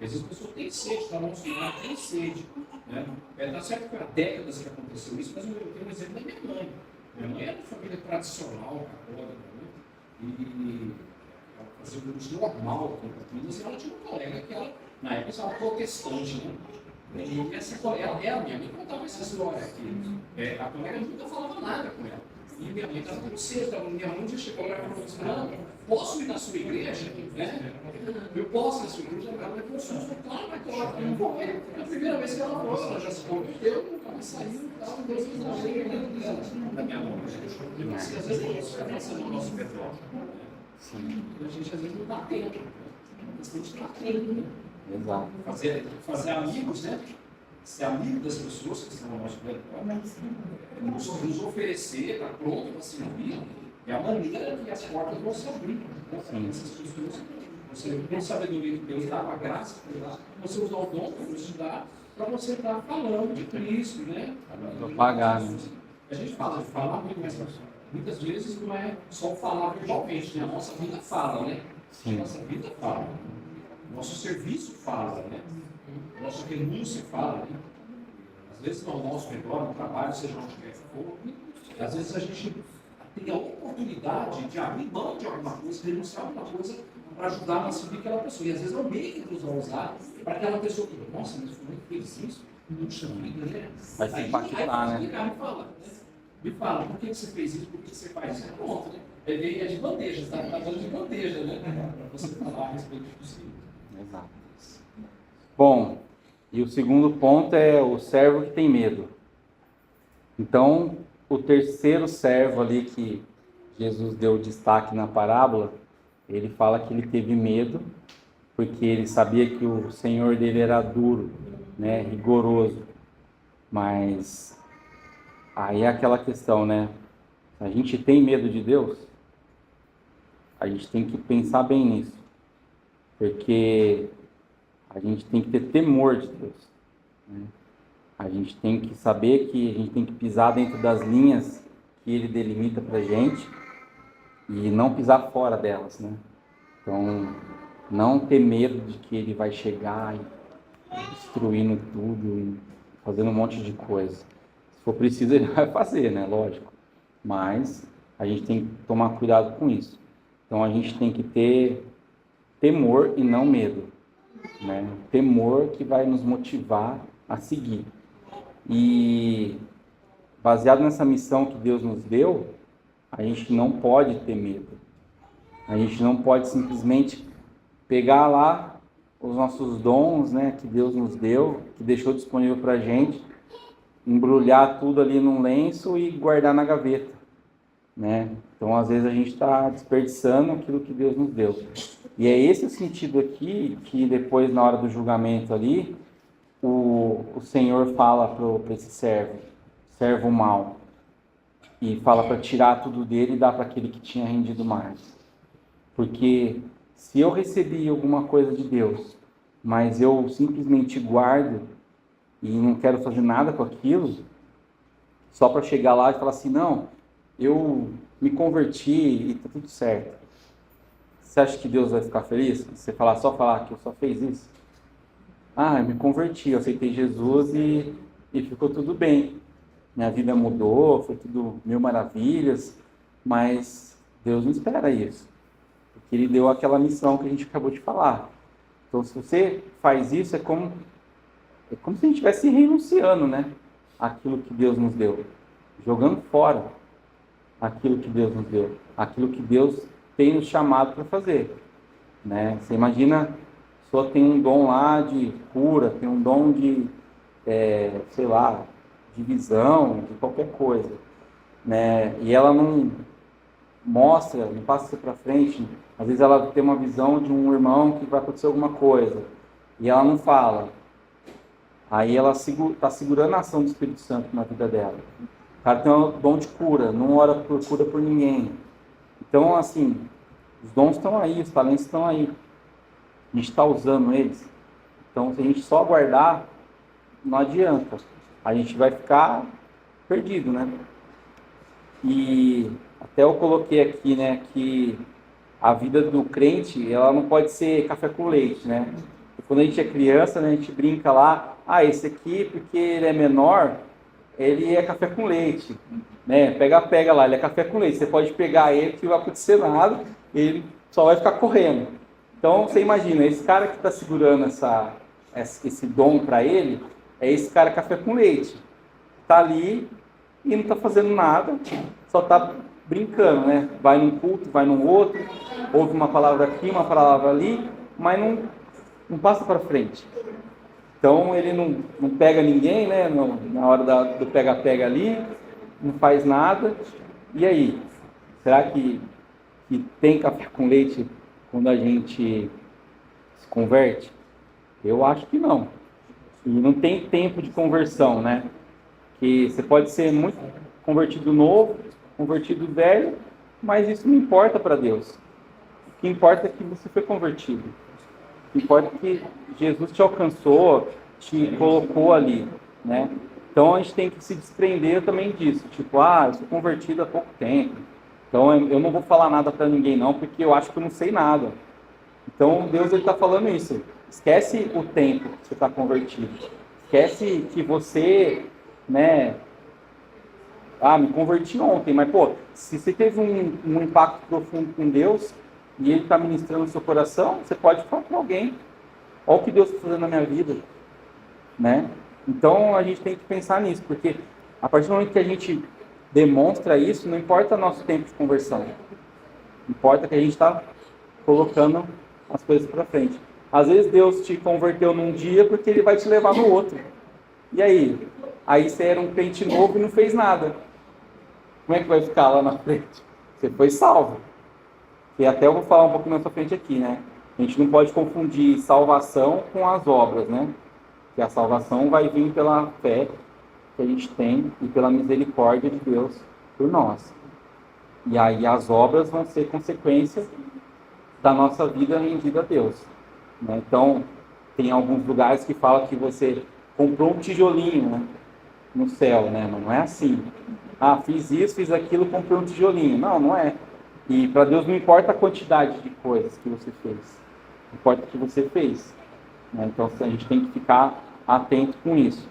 Às vezes a pessoa tem sede, está no nosso lar, tem sede. Né? Tá certo que há décadas que aconteceu isso, mas eu tenho um exemplo da minha mãe. Minha mãe era de família tradicional, católica, né? E ela fazia um uso normal com Campinas, e ela tinha uma colega que ela, na época, estava protestante, né? E essa colega, minha mãe contava essa história aqui. A colega nunca falava nada com ela. E minha mãe estava com cedo, minha mãe já chegou lá e falou assim, não, posso ir na sua igreja? Né? Eu posso ir na sua igreja? Ela falou, claro, vai colocar. Eu vou. A primeira vez que ela foi, ela já se converteu, nunca mais saiu e tal, Deus fez a lei da minha mão. Às vezes é isso que está passando no nosso redor. A gente às vezes não está atento. Mas a gente está atento, né? Exato. Fazer amigos, né? Ser amigo das pessoas que estão ao nosso redor, nos oferecer, estar pronto para servir, é a maneira que as portas vão se abrir. Né? Essas pessoas, você tem sabedoria que Deus dá, a graça que Deus dá, você usar o dom que Deus te dá para você estar falando de Cristo, né? Propagar, né? A gente fala de falar muito, mas muitas vezes não é só falar verbalmente, né? A nossa vida fala, né? Sim. Nossa vida fala. Nosso serviço fala, né? Nossa renúncia fala, né? Às vezes ao nosso redor, no trabalho, seja onde quer que for, às vezes a gente tem a oportunidade de abrir mão de alguma coisa, renunciar a alguma coisa para ajudar a servir aquela pessoa. E às vezes é o meio que Deus vai usar para aquela pessoa que, nossa, mas foi muito feliz isso, puxa vida, né? Vai se impactar, né? Me fala, por que você fez isso, por que você faz isso? Pronto, né? É de bandeja, está dando de bandeja, né? Para você falar a respeito disso. Exato. Bom, e o segundo ponto é o servo que tem medo. Então, o terceiro servo ali que Jesus deu destaque na parábola, ele fala que ele teve medo, porque ele sabia que o senhor dele era duro, né, rigoroso. Mas aí é aquela questão, né? A gente tem medo de Deus? A gente tem que pensar bem nisso. Porque a gente tem que ter temor de Deus. Né? A gente tem que saber que a gente tem que pisar dentro das linhas que Ele delimita para a gente e não pisar fora delas. Né? Então, não ter medo de que Ele vai chegar e destruindo tudo e fazendo um monte de coisa. Se for preciso, Ele vai fazer, né? Lógico. Mas a gente tem que tomar cuidado com isso. Então, a gente tem que ter temor e não medo. Né? Temor que vai nos motivar a seguir. E baseado nessa missão que Deus nos deu, a gente não pode ter medo. A gente não pode simplesmente pegar lá os nossos dons, né, que Deus nos deu, que deixou disponível para a gente, embrulhar tudo ali num lenço e guardar na gaveta. Né? Então, às vezes, a gente está desperdiçando aquilo que Deus nos deu. E é esse o sentido aqui, que depois, na hora do julgamento ali, o Senhor fala para esse servo mau, e fala para tirar tudo dele e dar para aquele que tinha rendido mais. Porque se eu recebi alguma coisa de Deus, mas eu simplesmente guardo e não quero fazer nada com aquilo, só para chegar lá e falar assim, não, eu me converti e está tudo certo. Você acha que Deus vai ficar feliz? Você só falar que eu só fiz isso? Ah, eu me converti, eu aceitei Jesus e ficou tudo bem. Minha vida mudou, foi tudo mil maravilhas, mas Deus não espera isso. Porque Ele deu aquela missão que a gente acabou de falar. Então, se você faz isso, é como se a gente estivesse renunciando, né? Aquilo que Deus nos deu. Jogando fora aquilo que Deus nos deu. Aquilo que Deus tem nos chamado para fazer. Né? Você imagina, a pessoa tem um dom lá de cura, tem um dom de, sei lá, de visão, de qualquer coisa. Né? E ela mostra, não passa você para frente. Às vezes ela tem uma visão de um irmão que vai acontecer alguma coisa e ela não fala. Aí ela está segurando a ação do Espírito Santo na vida dela. O cara tem um dom de cura, não ora por cura por ninguém. Então, assim, os dons estão aí, os talentos estão aí. A gente está usando eles. Então, se a gente só aguardar, não adianta. A gente vai ficar perdido, né? E até eu coloquei aqui, né, que a vida do crente, ela não pode ser café com leite, né? E quando a gente é criança, né, a gente brinca lá, esse aqui, porque ele é menor, ele é café com leite, né? Pega lá, ele é café com leite. Você pode pegar ele que não vai acontecer nada, ele só vai ficar correndo. Então, você imagina, esse cara que está segurando esse dom para ele, é esse cara café com leite. Está ali e não está fazendo nada, só está brincando, né? Vai num culto, vai num outro, ouve uma palavra aqui, uma palavra ali, mas não passa para frente. Então ele não pega ninguém, né? Na hora do pega-pega ali, não faz nada. E aí? Será que tem café com leite quando a gente se converte? Eu acho que não. E não tem tempo de conversão, né? Que você pode ser muito convertido novo, convertido velho, mas isso não importa para Deus. O que importa é que você foi convertido. O que importa é que Jesus te alcançou, te colocou ali, né? Então a gente tem que se desprender também disso. Tipo, eu sou convertido há pouco tempo. Então eu não vou falar nada para ninguém não, porque eu acho que eu não sei nada. Então Deus está falando isso. Esquece o tempo que você está convertido. Esquece que você, né? Me converti ontem, mas se você teve um impacto profundo com Deus e Ele está ministrando no seu coração, você pode falar para alguém: olha o que Deus está fazendo na minha vida, né? Então a gente tem que pensar nisso, porque a partir do momento que a gente demonstra isso, não importa nosso tempo de conversão, importa que a gente está colocando as coisas para frente. Às vezes Deus te converteu num dia porque Ele vai te levar no outro. E aí? Aí você era um crente novo e não fez nada. Como é que vai ficar lá na frente? Você foi salvo. E até eu vou falar um pouco na sua frente aqui, né? A gente não pode confundir salvação com as obras, né? Que a salvação vai vir pela fé que a gente tem e pela misericórdia de Deus por nós. E aí as obras vão ser consequência da nossa vida rendida a Deus, né? Então, tem alguns lugares que falam que você comprou um tijolinho, né, no céu, né? Mas não é assim. Fiz isso, fiz aquilo, comprei um tijolinho. Não é. E para Deus não importa a quantidade de coisas que você fez. Importa o que você fez, né? Então a gente tem que ficar atento com isso.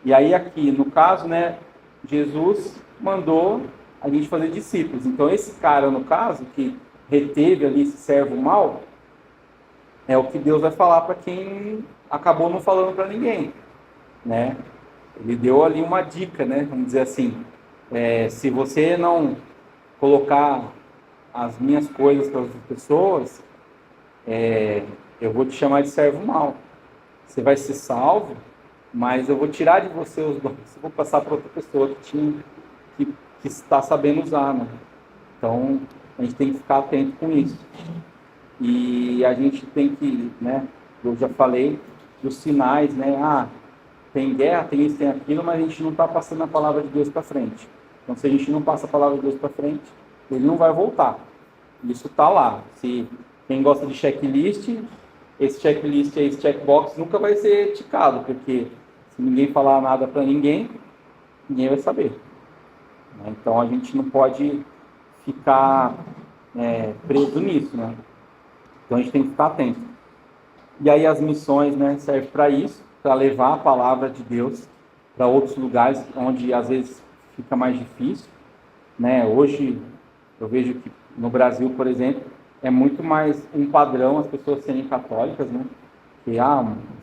E aí aqui, no caso, né, Jesus mandou a gente fazer discípulos. Então esse cara, no caso, que reteve ali esse servo mau, é o que Deus vai falar para quem acabou não falando para ninguém, né? Ele deu ali uma dica, né? Vamos dizer assim, se você não colocar as minhas coisas para as pessoas, eu vou te chamar de servo mau. Você vai ser salvo, mas eu vou tirar de você os dons, eu vou passar para outra pessoa que está sabendo usar, né? Então a gente tem que ficar atento com isso. E a gente tem que, né? Eu já falei dos sinais, né? Tem guerra, tem isso, tem aquilo, mas a gente não está passando a palavra de Deus para frente. Então, se a gente não passa a palavra de Deus para frente, ele não vai voltar. Isso está lá. Se quem gosta de checklist, esse checklist, esse checkbox nunca vai ser ticado, porque se ninguém falar nada para ninguém, ninguém vai saber. Então, a gente não pode ficar preso nisso, né? Então, a gente tem que ficar atento. E aí, as missões, né, servem para isso, para levar a palavra de Deus para outros lugares onde às vezes fica mais difícil, né? Hoje eu vejo que no Brasil, por exemplo, é muito mais um padrão as pessoas serem católicas, né? Que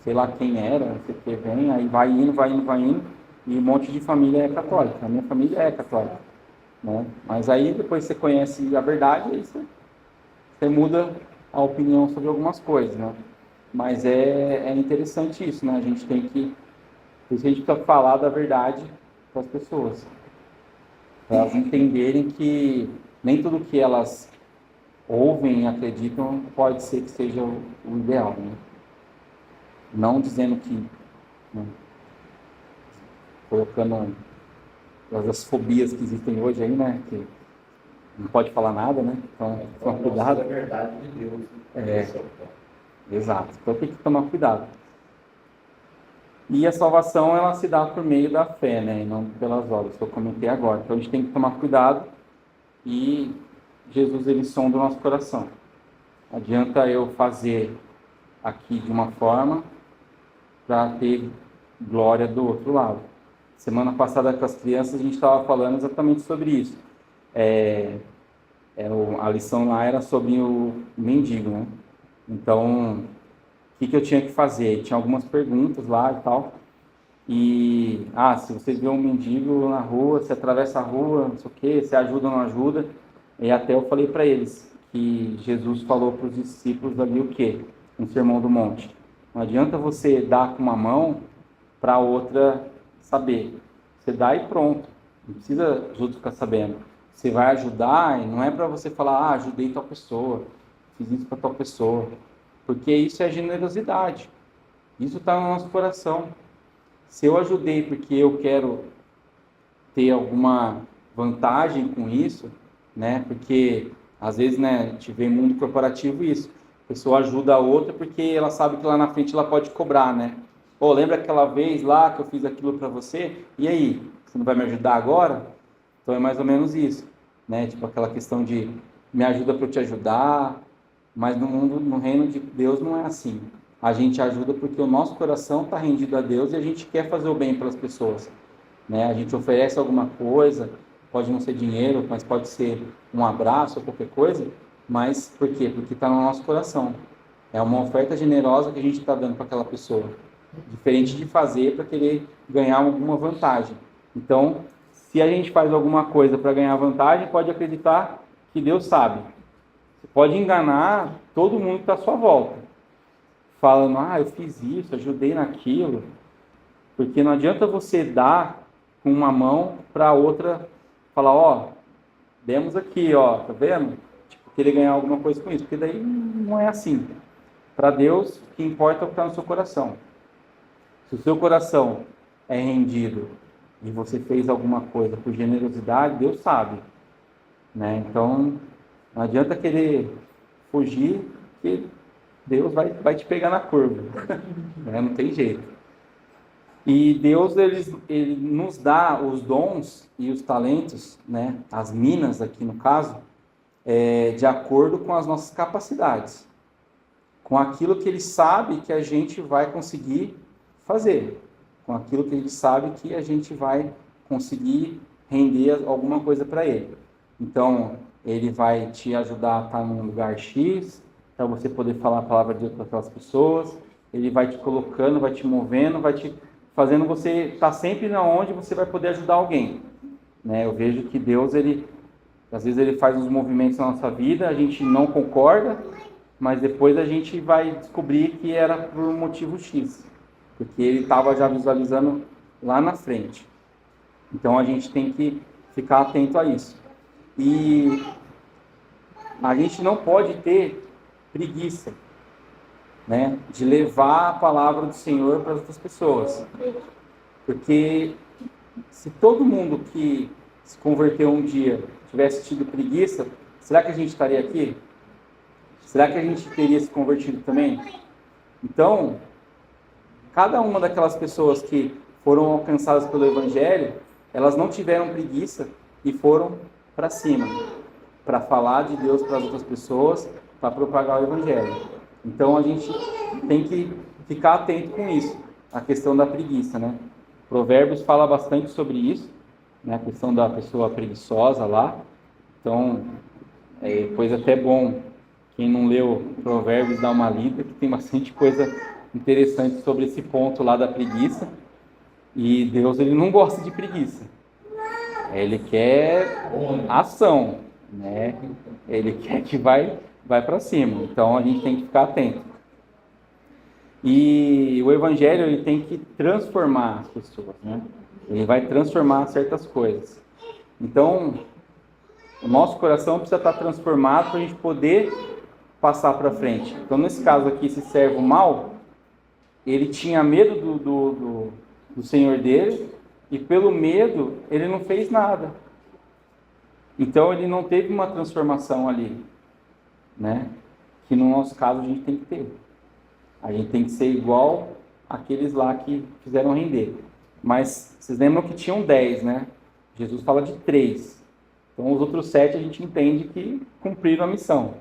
sei lá quem era, não sei o que vem, aí vai indo, e um monte de família é católica. A minha família é católica, né? Mas aí depois você conhece a verdade, aí você muda a opinião sobre algumas coisas, né? Mas é interessante isso, né? A gente tem que... Por isso a gente precisa falar da verdade para as pessoas. Para elas entenderem que nem tudo que elas ouvem e acreditam pode ser que seja o ideal, né? Não dizendo que, né, colocando as fobias que existem hoje aí, né, que não pode falar nada, né? Então, toma cuidado. É a verdade de Deus. Exato. Então tem que tomar cuidado. E a salvação, ela se dá por meio da fé, né? E não pelas obras, que eu comentei agora. Então a gente tem que tomar cuidado e Jesus, ele sonda o nosso coração. Não adianta eu fazer aqui de uma forma para ter glória do outro lado. Semana passada com as crianças a gente estava falando exatamente sobre isso. A lição lá era sobre o mendigo, né? Então, o que eu tinha que fazer? Tinha algumas perguntas lá e tal. E, se vocês vêem um mendigo na rua, você atravessa a rua, não sei o quê, você ajuda ou não ajuda. E até eu falei para eles que Jesus falou para os discípulos ali o quê? No Sermão do Monte. Não adianta você dar com uma mão para a outra saber. Você dá e pronto. Não precisa os outros ficar sabendo. Você vai ajudar e não é para você falar, ajudei tal pessoa, fiz isso para tal pessoa. Porque isso é generosidade. Isso está no nosso coração. Se eu ajudei porque eu quero ter alguma vantagem com isso, né? Porque às vezes, né, a gente vê no mundo corporativo isso. A pessoa ajuda a outra porque ela sabe que lá na frente ela pode cobrar, né? Pô, lembra aquela vez lá que eu fiz aquilo para você? E aí, você não vai me ajudar agora? Então é mais ou menos isso, né? Tipo aquela questão de me ajuda para eu te ajudar, mas no reino de Deus não é assim. A gente ajuda porque o nosso coração está rendido a Deus e a gente quer fazer o bem pelas pessoas, né? A gente oferece alguma coisa, pode não ser dinheiro, mas pode ser um abraço ou qualquer coisa, mas por quê? Porque está no nosso coração. É uma oferta generosa que a gente está dando para aquela pessoa, diferente de fazer para querer ganhar alguma vantagem. Então, se a gente faz alguma coisa para ganhar vantagem, pode acreditar que Deus sabe. Você pode enganar todo mundo que está à sua volta, falando, eu fiz isso, ajudei naquilo, porque não adianta você dar com uma mão para a outra, falar, demos aqui, tá vendo? Tipo, querer ganhar alguma coisa com isso, porque daí não é assim. Para Deus, o que importa é o que está no seu coração. Se o seu coração é rendido e você fez alguma coisa por generosidade, Deus sabe, né? Então, não adianta querer fugir, que Deus vai te pegar na curva, né? Não tem jeito. E Deus, ele nos dá os dons e os talentos, né? As minas aqui no caso, de acordo com as nossas capacidades, com aquilo que Ele sabe que a gente vai conseguir fazer, com aquilo que Ele sabe que a gente vai conseguir render alguma coisa para Ele. Então, Ele vai te ajudar a estar num lugar X, para você poder falar a palavra de Deus para aquelas pessoas. Ele vai te colocando, vai te movendo, vai te fazendo você estar sempre na onde você vai poder ajudar alguém, né? Eu vejo que Deus, às vezes ele faz uns movimentos na nossa vida, a gente não concorda, mas depois a gente vai descobrir que era por um motivo X, porque ele estava já visualizando lá na frente. Então a gente tem que ficar atento a isso. E a gente não pode ter preguiça, né, de levar a palavra do Senhor para as outras pessoas. Porque se todo mundo que se converteu um dia tivesse tido preguiça, será que a gente estaria aqui? Será que a gente teria se convertido também? Então, cada uma daquelas pessoas que foram alcançadas pelo Evangelho, elas não tiveram preguiça e foram para cima, para falar de Deus para as outras pessoas, para propagar o Evangelho. Então, a gente tem que ficar atento com isso, a questão da preguiça, né? Provérbios fala bastante sobre isso, né? A questão da pessoa preguiçosa lá. Então, coisa até bom, quem não leu Provérbios, dá uma lida, que tem bastante coisa interessante sobre esse ponto lá da preguiça. E Deus, ele não gosta de preguiça. Ele quer ação, né? Ele quer que vai para cima. Então, a gente tem que ficar atento. E o Evangelho, ele tem que transformar as pessoas, né? Ele vai transformar certas coisas. Então, O nosso coração precisa estar transformado para a gente poder passar para frente. Então, nesse caso aqui, esse servo mau, ele tinha medo do senhor dele, e pelo medo, ele não fez nada. Então, ele não teve uma transformação ali, né? Que no nosso caso a gente tem que ter. A gente tem que ser igual aqueles lá que fizeram render. Mas vocês lembram que tinham 10, né? Jesus fala de 3. Então, os outros 7 a gente entende que cumpriram a missão,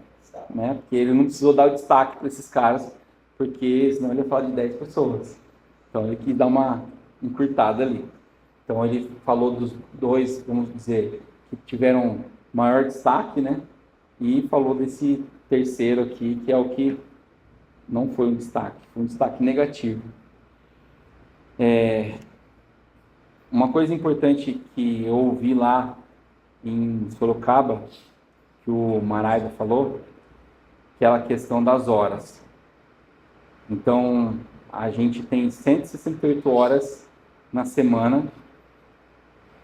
né? Porque ele não precisou dar o destaque para esses caras, porque senão ele ia falar de 10 pessoas. Então, ele quis dar uma encurtada ali. Então, ele falou dos 2, vamos dizer, que tiveram maior destaque, né? E falou desse terceiro aqui, que é o que não foi um destaque, foi um destaque negativo. Uma coisa importante que eu ouvi lá em Sorocaba, que o Maraiba falou, aquela questão das horas. Então, a gente tem 168 horas na semana.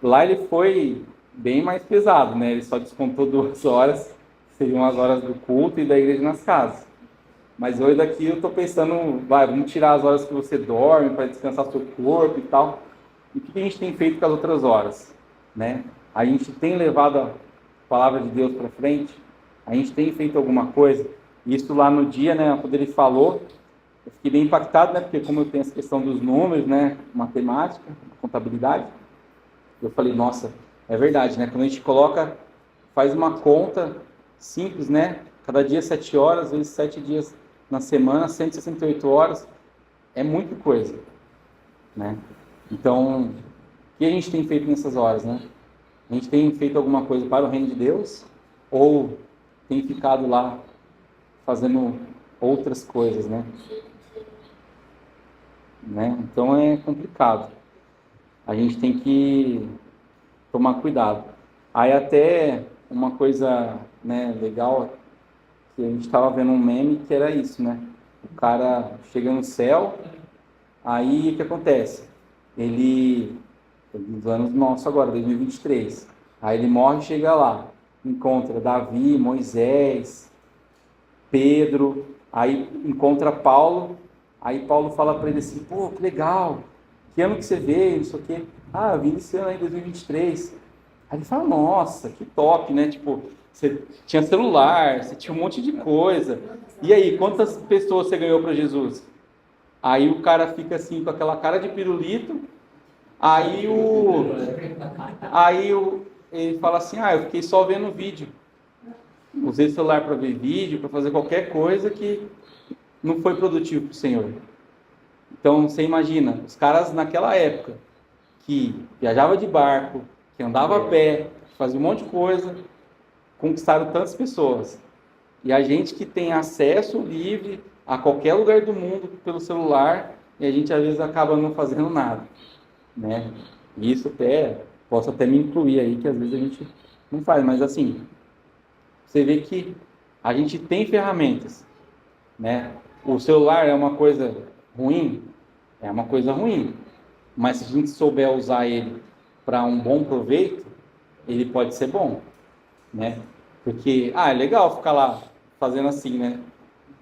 Lá ele foi bem mais pesado, né? Ele só descontou 2 horas, que seriam as horas do culto e da igreja nas casas. Mas hoje daqui eu estou pensando, vamos tirar as horas que você dorme para descansar seu corpo e tal. E o que a gente tem feito com as outras horas, né? A gente tem levado a palavra de Deus para frente? A gente tem feito alguma coisa? Isso lá no dia, né, quando ele falou, eu fiquei bem impactado, né? Porque como eu tenho essa questão dos números, né, matemática, contabilidade, eu falei, nossa, é verdade, né? Quando a gente faz uma conta simples, né? Cada dia 7 horas, vezes 7 dias na semana, 168 horas, é muita coisa, né? Então, o que a gente tem feito nessas horas, né? A gente tem feito alguma coisa para o reino de Deus? Ou tem ficado lá fazendo outras coisas, né? Então é complicado. A gente tem que tomar cuidado. Aí até uma coisa, né, legal, que a gente estava vendo um meme que era isso, né? O cara chega no céu, aí o que acontece? Ele, nos anos nossos agora, 2023, aí ele morre e chega lá, encontra Davi, Moisés, Pedro, aí encontra Paulo, aí Paulo fala para ele assim, pô, que legal, que ano que você veio, não sei o quê. Ah, eu vim esse ano aí, 2023. Aí ele fala, nossa, que top, né? Tipo, você tinha celular, você tinha um monte de coisa. E aí, quantas pessoas você ganhou para Jesus? Aí o cara fica assim, com aquela cara de pirulito. Ele fala assim, eu fiquei só vendo vídeo. Usei o celular para ver vídeo, para fazer qualquer coisa que não foi produtivo para o Senhor. Então, você imagina, os caras naquela época, que viajava de barco, que andava a pé, que fazia um monte de coisa, conquistaram tantas pessoas. E a gente que tem acesso livre a qualquer lugar do mundo pelo celular, e a gente às vezes acaba não fazendo nada, né? E isso posso até me incluir aí, que às vezes a gente não faz, mas assim, você vê que a gente tem ferramentas, né? O celular é uma coisa ruim? É uma coisa ruim, mas se a gente souber usar ele para um bom proveito, ele pode ser bom, né? Porque, é legal ficar lá fazendo assim, né?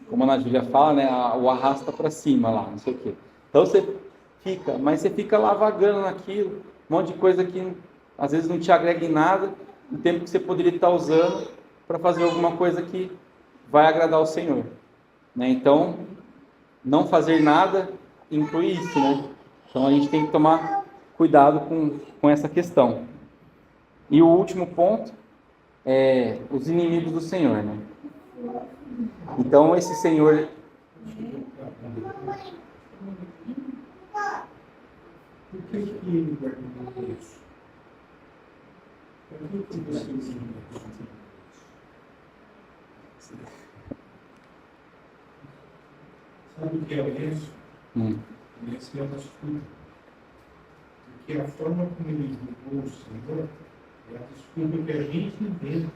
Como a Ana Júlia fala, né? O arrasta para cima lá, não sei o quê. Então você fica lá vagando naquilo, um monte de coisa que às vezes não te agrega em nada, o tempo que você poderia estar usando para fazer alguma coisa que vai agradar o Senhor, né? Então, não fazer nada inclui isso, né? Então a gente tem que tomar cuidado com essa questão. E o último ponto é os inimigos do Senhor, né? Então esse Senhor... Por que ele guardou isso? Por que você sabe o que é o lenço? O lenço é uma desculpa. Porque a forma como ele julgou o Senhor é a desculpa que a gente inventa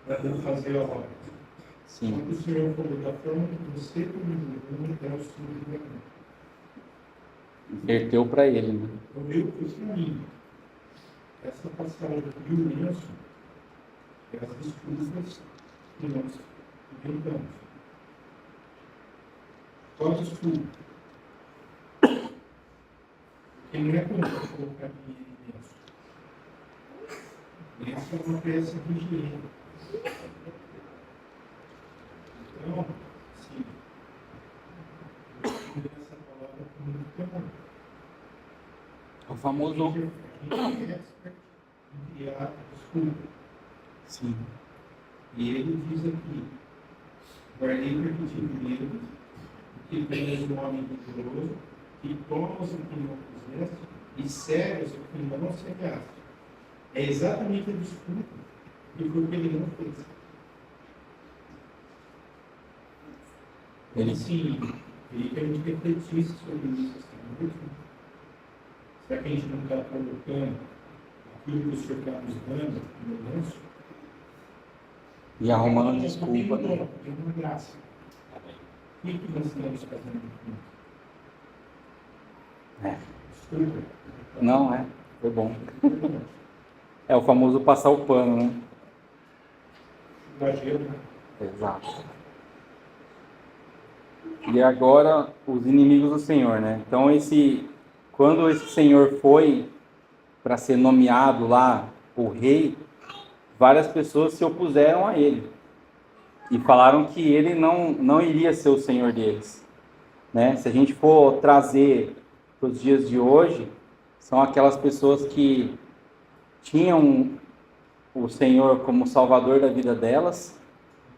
para não fazer a obra. Sim. Quando o Senhor falou da forma que você me julgou, é o Senhor. Inverteu para ele, né? O meu foi para mim. Essa passagem do lenço e as desculpas que nós inventamos. Qual a desculpa? Porque não é como eu colocar dinheiro dentro. Essa é uma peça de higiene. Então, sim, eu escolhi essa palavra com muito temor. O famoso. A gente é expert em criar desculpa. Sim. E ele diz aqui: guardei para que tive medo, que vês um homem rigoroso, que tomas o que não fizeste e cegas o que não cegaste. É exatamente a desculpa que foi o que ele não fez. Então, assim, queria que a gente refletisse sobre isso. Assim, será que a gente não está colocando aquilo que o Senhor está nos dando no lenço? E arrumando desculpa. Tem uma graça. O que nós estamos fazendo aqui? É. Desculpa. Não, foi bom. É o famoso passar o pano, né? Exagero, né? Exato. E agora, os inimigos do Senhor, né? Então, quando esse Senhor foi para ser nomeado lá o rei, várias pessoas se opuseram a ele e falaram que ele não iria ser o Senhor deles, né? Se a gente for trazer para os dias de hoje, são aquelas pessoas que tinham o Senhor como Salvador da vida delas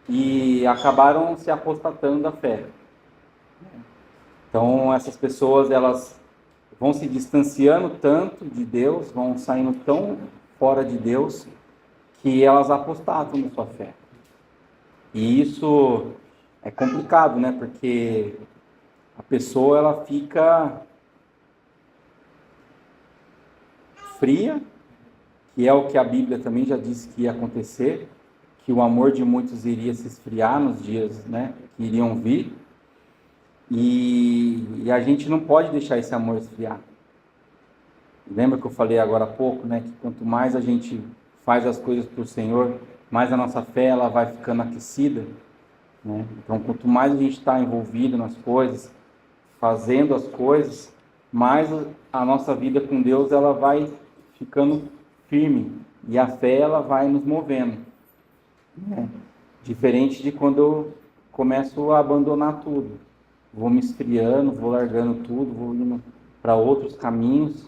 e acabaram se apostatando da fé. Então, essas pessoas, elas vão se distanciando tanto de Deus, vão saindo tão fora de Deus, que elas apostatam na sua fé. E isso é complicado, né? Porque a pessoa, ela fica fria, que é o que a Bíblia também já disse que ia acontecer, que o amor de muitos iria se esfriar nos dias, né, que iriam vir. E a gente não pode deixar esse amor esfriar. Lembra que eu falei agora há pouco, né, que quanto mais a gente faz as coisas para o Senhor, mais a nossa fé ela vai ficando aquecida, né? Então, quanto mais a gente está envolvido nas coisas, fazendo as coisas, mais a nossa vida com Deus ela vai ficando firme e a fé ela vai nos movendo, né? Diferente de quando eu começo a abandonar tudo, vou me esfriando, vou largando tudo, vou indo para outros caminhos,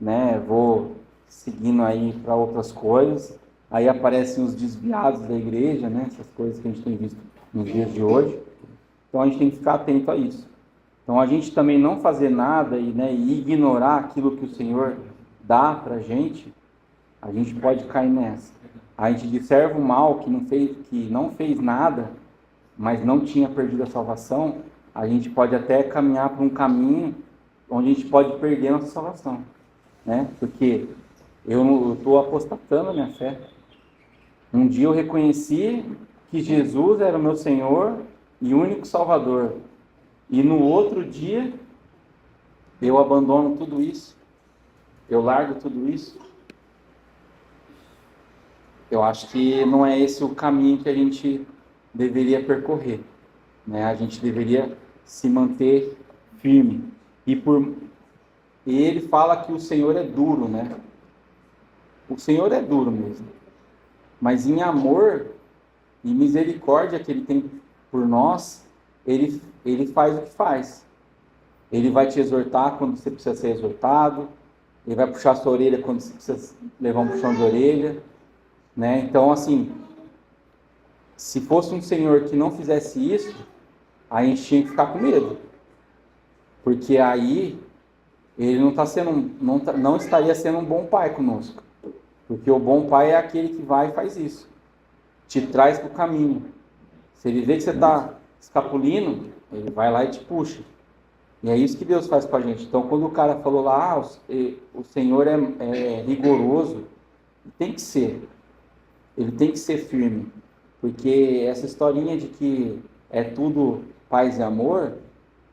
né? Vou seguindo aí para outras coisas, aí aparecem os desviados da igreja, né? Essas coisas que a gente tem visto nos dias de hoje. Então a gente tem que ficar atento a isso. Então a gente também não fazer nada e, né, e ignorar aquilo que o Senhor dá para a gente pode cair nessa. A gente disserva o mal que não fez nada, mas não tinha perdido a salvação, a gente pode até caminhar por um caminho onde a gente pode perder a nossa salvação, né? Porque eu estou apostatando a minha fé. Um dia eu reconheci que Jesus era o meu Senhor e único Salvador. E no outro dia, eu abandono tudo isso. Eu largo tudo isso. Eu acho que não é esse o caminho que a gente deveria percorrer, né? A gente deveria se manter firme. E ele fala que o Senhor é duro, né? O Senhor é duro mesmo. Mas em amor e misericórdia que Ele tem por nós, Ele faz o que faz. Ele vai te exortar quando você precisa ser exortado. Ele vai puxar sua orelha quando você precisa levar um puxão de orelha, né? Então, assim, se fosse um Senhor que não fizesse isso, a gente tinha que ficar com medo. Porque aí Ele não estaria sendo um bom pai conosco. Porque o bom pai é aquele que vai e faz isso. Te traz para o caminho. Se ele vê que você está escapulindo, ele vai lá e te puxa. E é isso que Deus faz com a gente. Então, quando o cara falou lá, o Senhor é rigoroso, tem que ser. Ele tem que ser firme. Porque essa historinha de que é tudo paz e amor,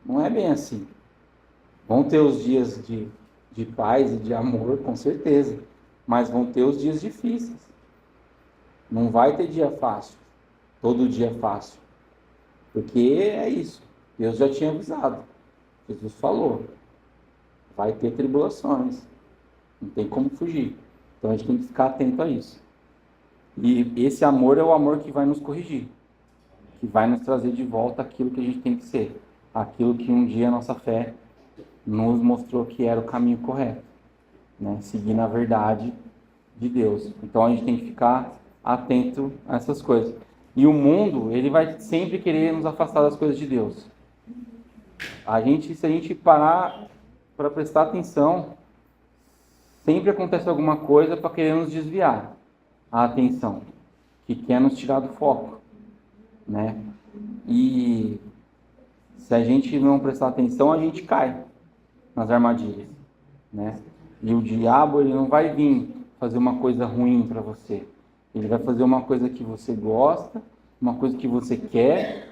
não é bem assim. Vão ter os dias de paz e de amor, com certeza. Mas vão ter os dias difíceis. Não vai ter dia fácil, todo dia fácil. Porque é isso. Deus já tinha avisado. Jesus falou. Vai ter tribulações. Não tem como fugir. Então a gente tem que ficar atento a isso. E esse amor é o amor que vai nos corrigir. Que vai nos trazer de volta aquilo que a gente tem que ser. Aquilo que um dia a nossa fé nos mostrou que era o caminho correto. Né? Seguir na verdade de Deus. Então a gente tem que ficar atento a essas coisas. E o mundo, ele vai sempre querer nos afastar das coisas de Deus. Se a gente parar para prestar atenção, sempre acontece alguma coisa para querer nos desviar a atenção, que quer nos tirar do foco, né? E se a gente não prestar atenção, a gente cai nas armadilhas, né? E o diabo, ele não vai vir fazer uma coisa ruim para você. Ele vai fazer uma coisa que você gosta, uma coisa que você quer,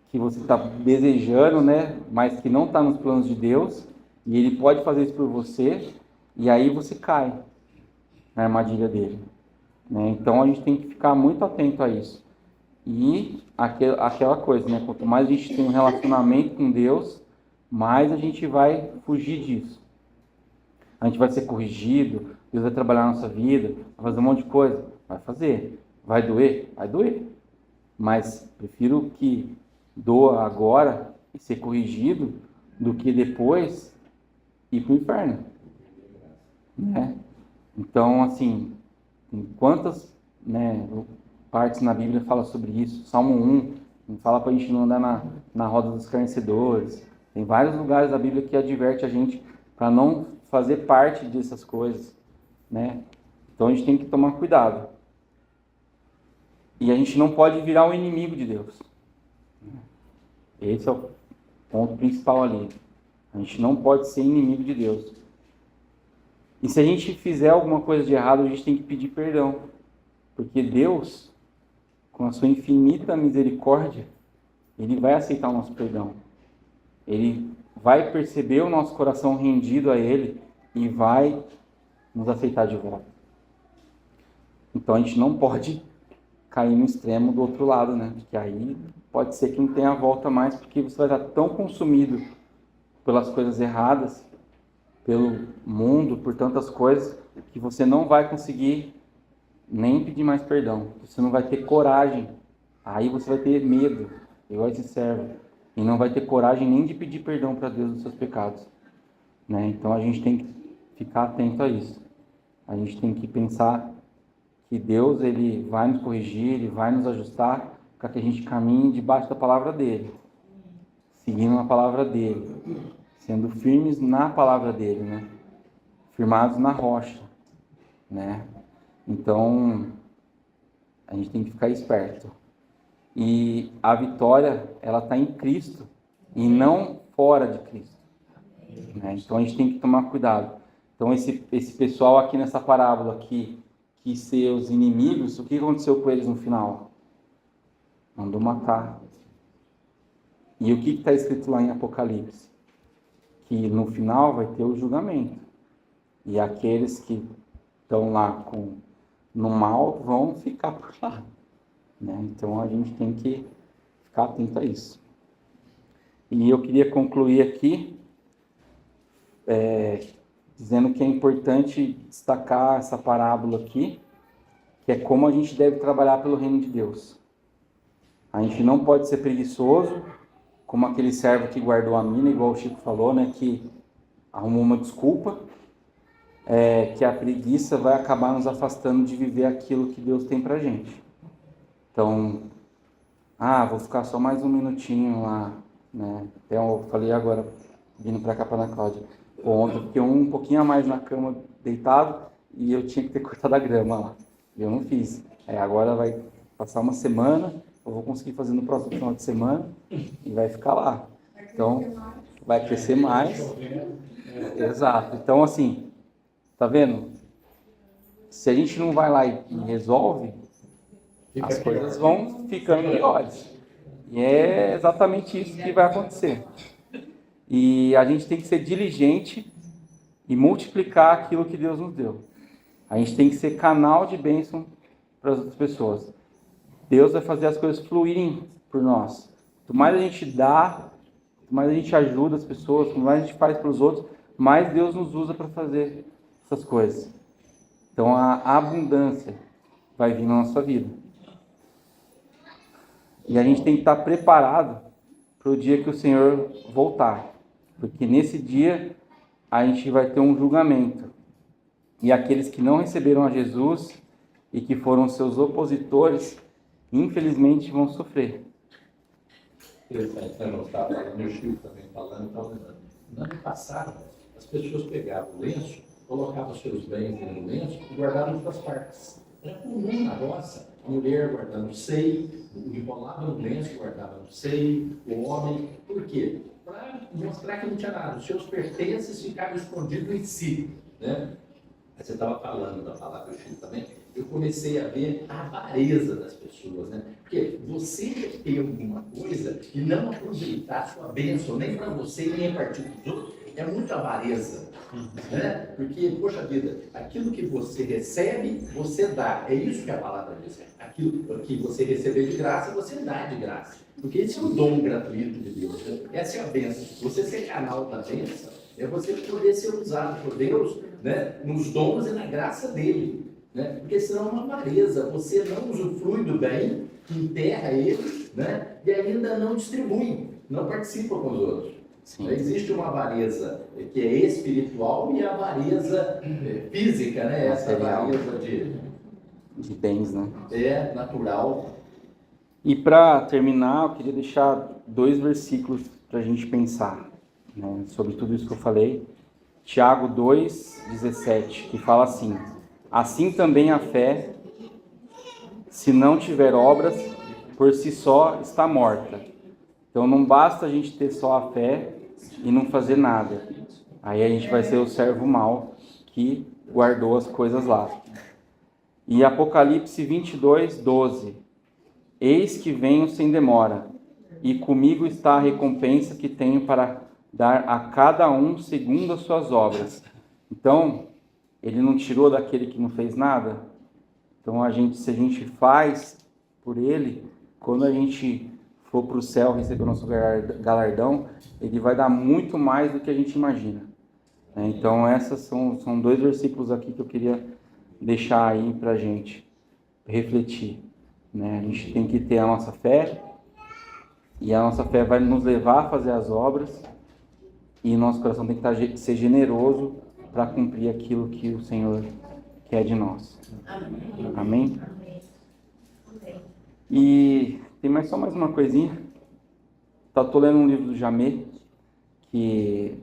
que você está desejando, né? Mas que não está nos planos de Deus. E ele pode fazer isso por você, e aí você cai na armadilha dele. Né? Então a gente tem que ficar muito atento a isso. E aquela coisa, né? Quanto mais a gente tem um relacionamento com Deus, mais a gente vai fugir disso. A gente vai ser corrigido, Deus vai trabalhar na nossa vida, vai fazer um monte de coisa. Vai fazer. Vai doer? Vai doer. Mas prefiro que doa agora e ser corrigido do que depois ir para o inferno. Né? Então, assim, tem quantas, né, partes na Bíblia fala sobre isso? Salmo 1 fala para a gente não andar na roda dos escarnecedores. Tem vários lugares da Bíblia que adverte a gente para não fazer parte dessas coisas. Né? Então a gente tem que tomar cuidado. E a gente não pode virar o inimigo de Deus. Esse é o ponto principal ali. A gente não pode ser inimigo de Deus. E se a gente fizer alguma coisa de errado, a gente tem que pedir perdão. Porque Deus, com a sua infinita misericórdia, Ele vai aceitar o nosso perdão. Ele vai perceber o nosso coração rendido a Ele e vai nos aceitar de volta. Então a gente não pode cair no extremo do outro lado, né? Porque aí pode ser que não tenha volta mais, porque você vai estar tão consumido pelas coisas erradas, pelo mundo, por tantas coisas, que você não vai conseguir nem pedir mais perdão. Você não vai ter coragem. Aí você vai ter medo, igual esse servo. E não vai ter coragem nem de pedir perdão para Deus dos seus pecados. Né? Então a gente tem que ficar atento a isso. A gente tem que pensar que Deus, Ele vai nos corrigir, Ele vai nos ajustar para que a gente caminhe debaixo da palavra dEle. Seguindo a palavra dEle. Sendo firmes na palavra dEle, né? Firmados na rocha, né? Então, a gente tem que ficar esperto. E a vitória, ela está em Cristo e não fora de Cristo. Né? Então, a gente tem que tomar cuidado. Então, esse pessoal aqui nessa parábola aqui, que seus inimigos, o que aconteceu com eles no final? Mandou matar. E o que está escrito lá em Apocalipse? Que no final vai ter o julgamento. E aqueles que estão lá no mal vão ficar por lá. Né? Então a gente tem que ficar atento a isso. E eu queria concluir aqui dizendo que é importante destacar essa parábola aqui, que é como a gente deve trabalhar pelo reino de Deus. A gente não pode ser preguiçoso, como aquele servo que guardou a mina, igual o Chico falou, né, que arrumou uma desculpa, que a preguiça vai acabar nos afastando de viver aquilo que Deus tem pra gente. Então, vou ficar só mais um minutinho lá, né? Até eu falei agora, vindo pra cá pra Ana Cláudia. Ontem eu fiquei um pouquinho a mais na cama deitado e eu tinha que ter cortado a grama lá. Eu não fiz. Agora vai passar uma semana, eu vou conseguir fazer no próximo final de semana e vai ficar lá. Então, vai crescer mais. Exato. Então, assim, tá vendo? Se a gente não vai lá e resolve, as coisas vão ficando piores. E é exatamente isso que vai acontecer. E a gente tem que ser diligente e multiplicar aquilo que Deus nos deu. A gente tem que ser canal de bênção para as outras pessoas. Deus vai fazer as coisas fluírem por nós. Quanto mais a gente dá, quanto mais a gente ajuda as pessoas, quanto mais a gente faz para os outros, mais Deus nos usa para fazer essas coisas. Então a abundância vai vir na nossa vida. E a gente tem que estar preparado para o dia que o Senhor voltar. Porque nesse dia a gente vai ter um julgamento. E aqueles que não receberam a Jesus e que foram seus opositores, infelizmente vão sofrer. Interessante, né? Eu estava falando, meu filho também falando, no ano passado, as pessoas pegavam o lenço, colocavam seus bens no lenço e guardavam em suas partes. Era comum na roça, a mulher guardando o seio, enrolava no lenço, guardava no seio, o homem. Por quê? Para mostrar que não tinha nada, os seus pertences ficavam escondidos em si, né? Você estava falando da palavra Chico também, eu comecei a ver a avareza das pessoas, né? Porque você ter alguma coisa e não aproveitar a sua bênção, nem para você, nem a partir dos outros, é muita avareza, né? Porque, poxa vida, aquilo que você recebe, você dá. É isso que a palavra diz. Aquilo que você receber de graça, você dá de graça. Porque esse é o dom gratuito de Deus, né? Essa é a bênção. Você ser canal da bênção é você poder ser usado por Deus, né, nos dons e na graça dele, né? Porque senão é uma avareza, você não usufrui do bem, enterra ele, né, e ainda não distribui, não participa com os outros. Sim. Existe uma avareza que é espiritual e a avareza física, né? Essa Material. avareza De bens, né? é natural. E para terminar, eu queria deixar 2 versículos para a gente pensar, né, sobre tudo isso que eu falei. Tiago 2,17, que fala assim: assim também a fé, se não tiver obras, por si só está morta. Então não basta a gente ter só a fé e não fazer nada. Aí a gente vai ser o servo mau que guardou as coisas lá. E Apocalipse 22:12, eis que venho sem demora, e comigo está a recompensa que tenho para dar a cada um segundo as suas obras. Então, ele não tirou daquele que não fez nada. Então, se a gente faz por ele, quando a gente for para o céu receber o nosso galardão, ele vai dar muito mais do que a gente imagina. Então, esses são 2 versículos aqui que eu queria deixar aí para a gente refletir. Né? A gente tem que ter a nossa fé, e a nossa fé vai nos levar a fazer as obras, e nosso coração tem que ser generoso para cumprir aquilo que o Senhor quer de nós. Amém? E tem só mais uma coisinha. Estou lendo um livro do Jamê, que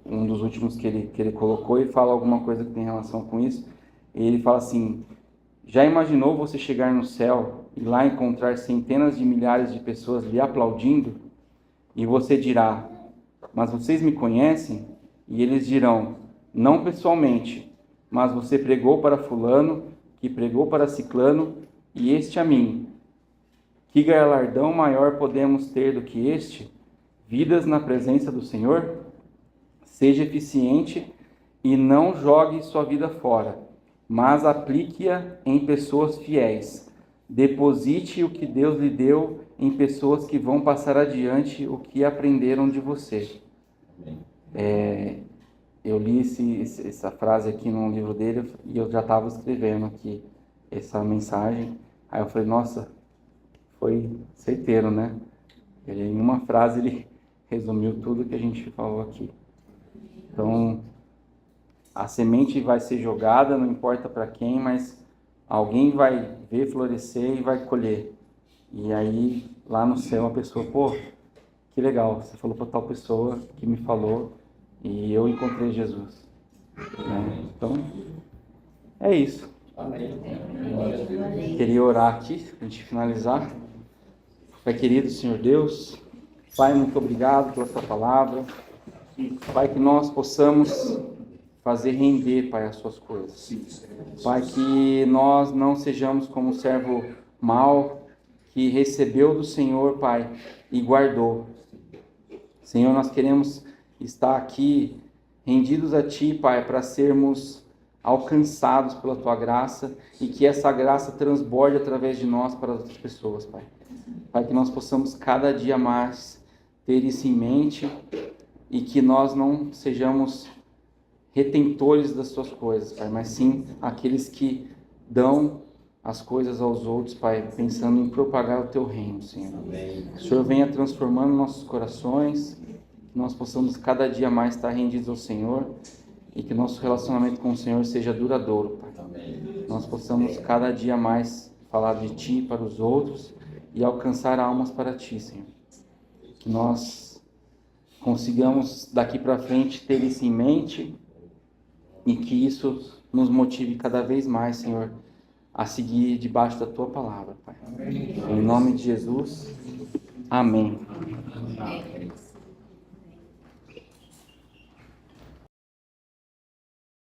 um dos últimos que ele colocou, e fala alguma coisa que tem relação com isso. E ele fala assim: já imaginou você chegar no céu e lá encontrar centenas de milhares de pessoas lhe aplaudindo? E você dirá: mas vocês me conhecem? E eles dirão: não pessoalmente, mas você pregou para fulano, que pregou para ciclano, e este a mim. Que galardão maior podemos ter do que este? Vidas na presença do Senhor? Seja eficiente e não jogue sua vida fora, mas aplique-a em pessoas fiéis. Deposite o que Deus lhe deu em pessoas que vão passar adiante o que aprenderam de você. Eu li essa frase aqui num livro dele e eu já estava escrevendo aqui essa mensagem. Aí eu falei: nossa, foi certeiro, né? Em uma frase ele resumiu tudo que a gente falou aqui. Então, a semente vai ser jogada, não importa para quem, mas alguém vai ver florescer e vai colher. E aí, lá no céu, a pessoa: pô, que legal, você falou para tal pessoa que me falou e eu encontrei Jesus. Né? Então, é isso. Amém. Queria orar aqui, para a gente finalizar. Pai querido, Senhor Deus, Pai, muito obrigado pela Sua palavra. Pai, que nós possamos fazer render, Pai, as Suas coisas. Pai, que nós não sejamos como um servo mau que recebeu do Senhor, Pai, e guardou. Senhor, nós queremos estar aqui rendidos a Ti, Pai, para sermos alcançados pela Tua graça e que essa graça transborde através de nós para as outras pessoas, Pai. Pai, que nós possamos cada dia mais ter isso em mente e que nós não sejamos retentores das Tuas coisas, Pai, mas sim aqueles que dão as coisas aos outros, Pai, pensando em propagar o Teu reino, Senhor. Que o Senhor venha transformando nossos corações, que nós possamos cada dia mais estar rendidos ao Senhor e que nosso relacionamento com o Senhor seja duradouro, Pai. Nós possamos cada dia mais falar de Ti para os outros e alcançar almas para Ti, Senhor. Que nós consigamos daqui para frente ter isso em mente e que isso nos motive cada vez mais, Senhor, a seguir debaixo da Tua palavra, Pai. Em nome de Jesus, amém.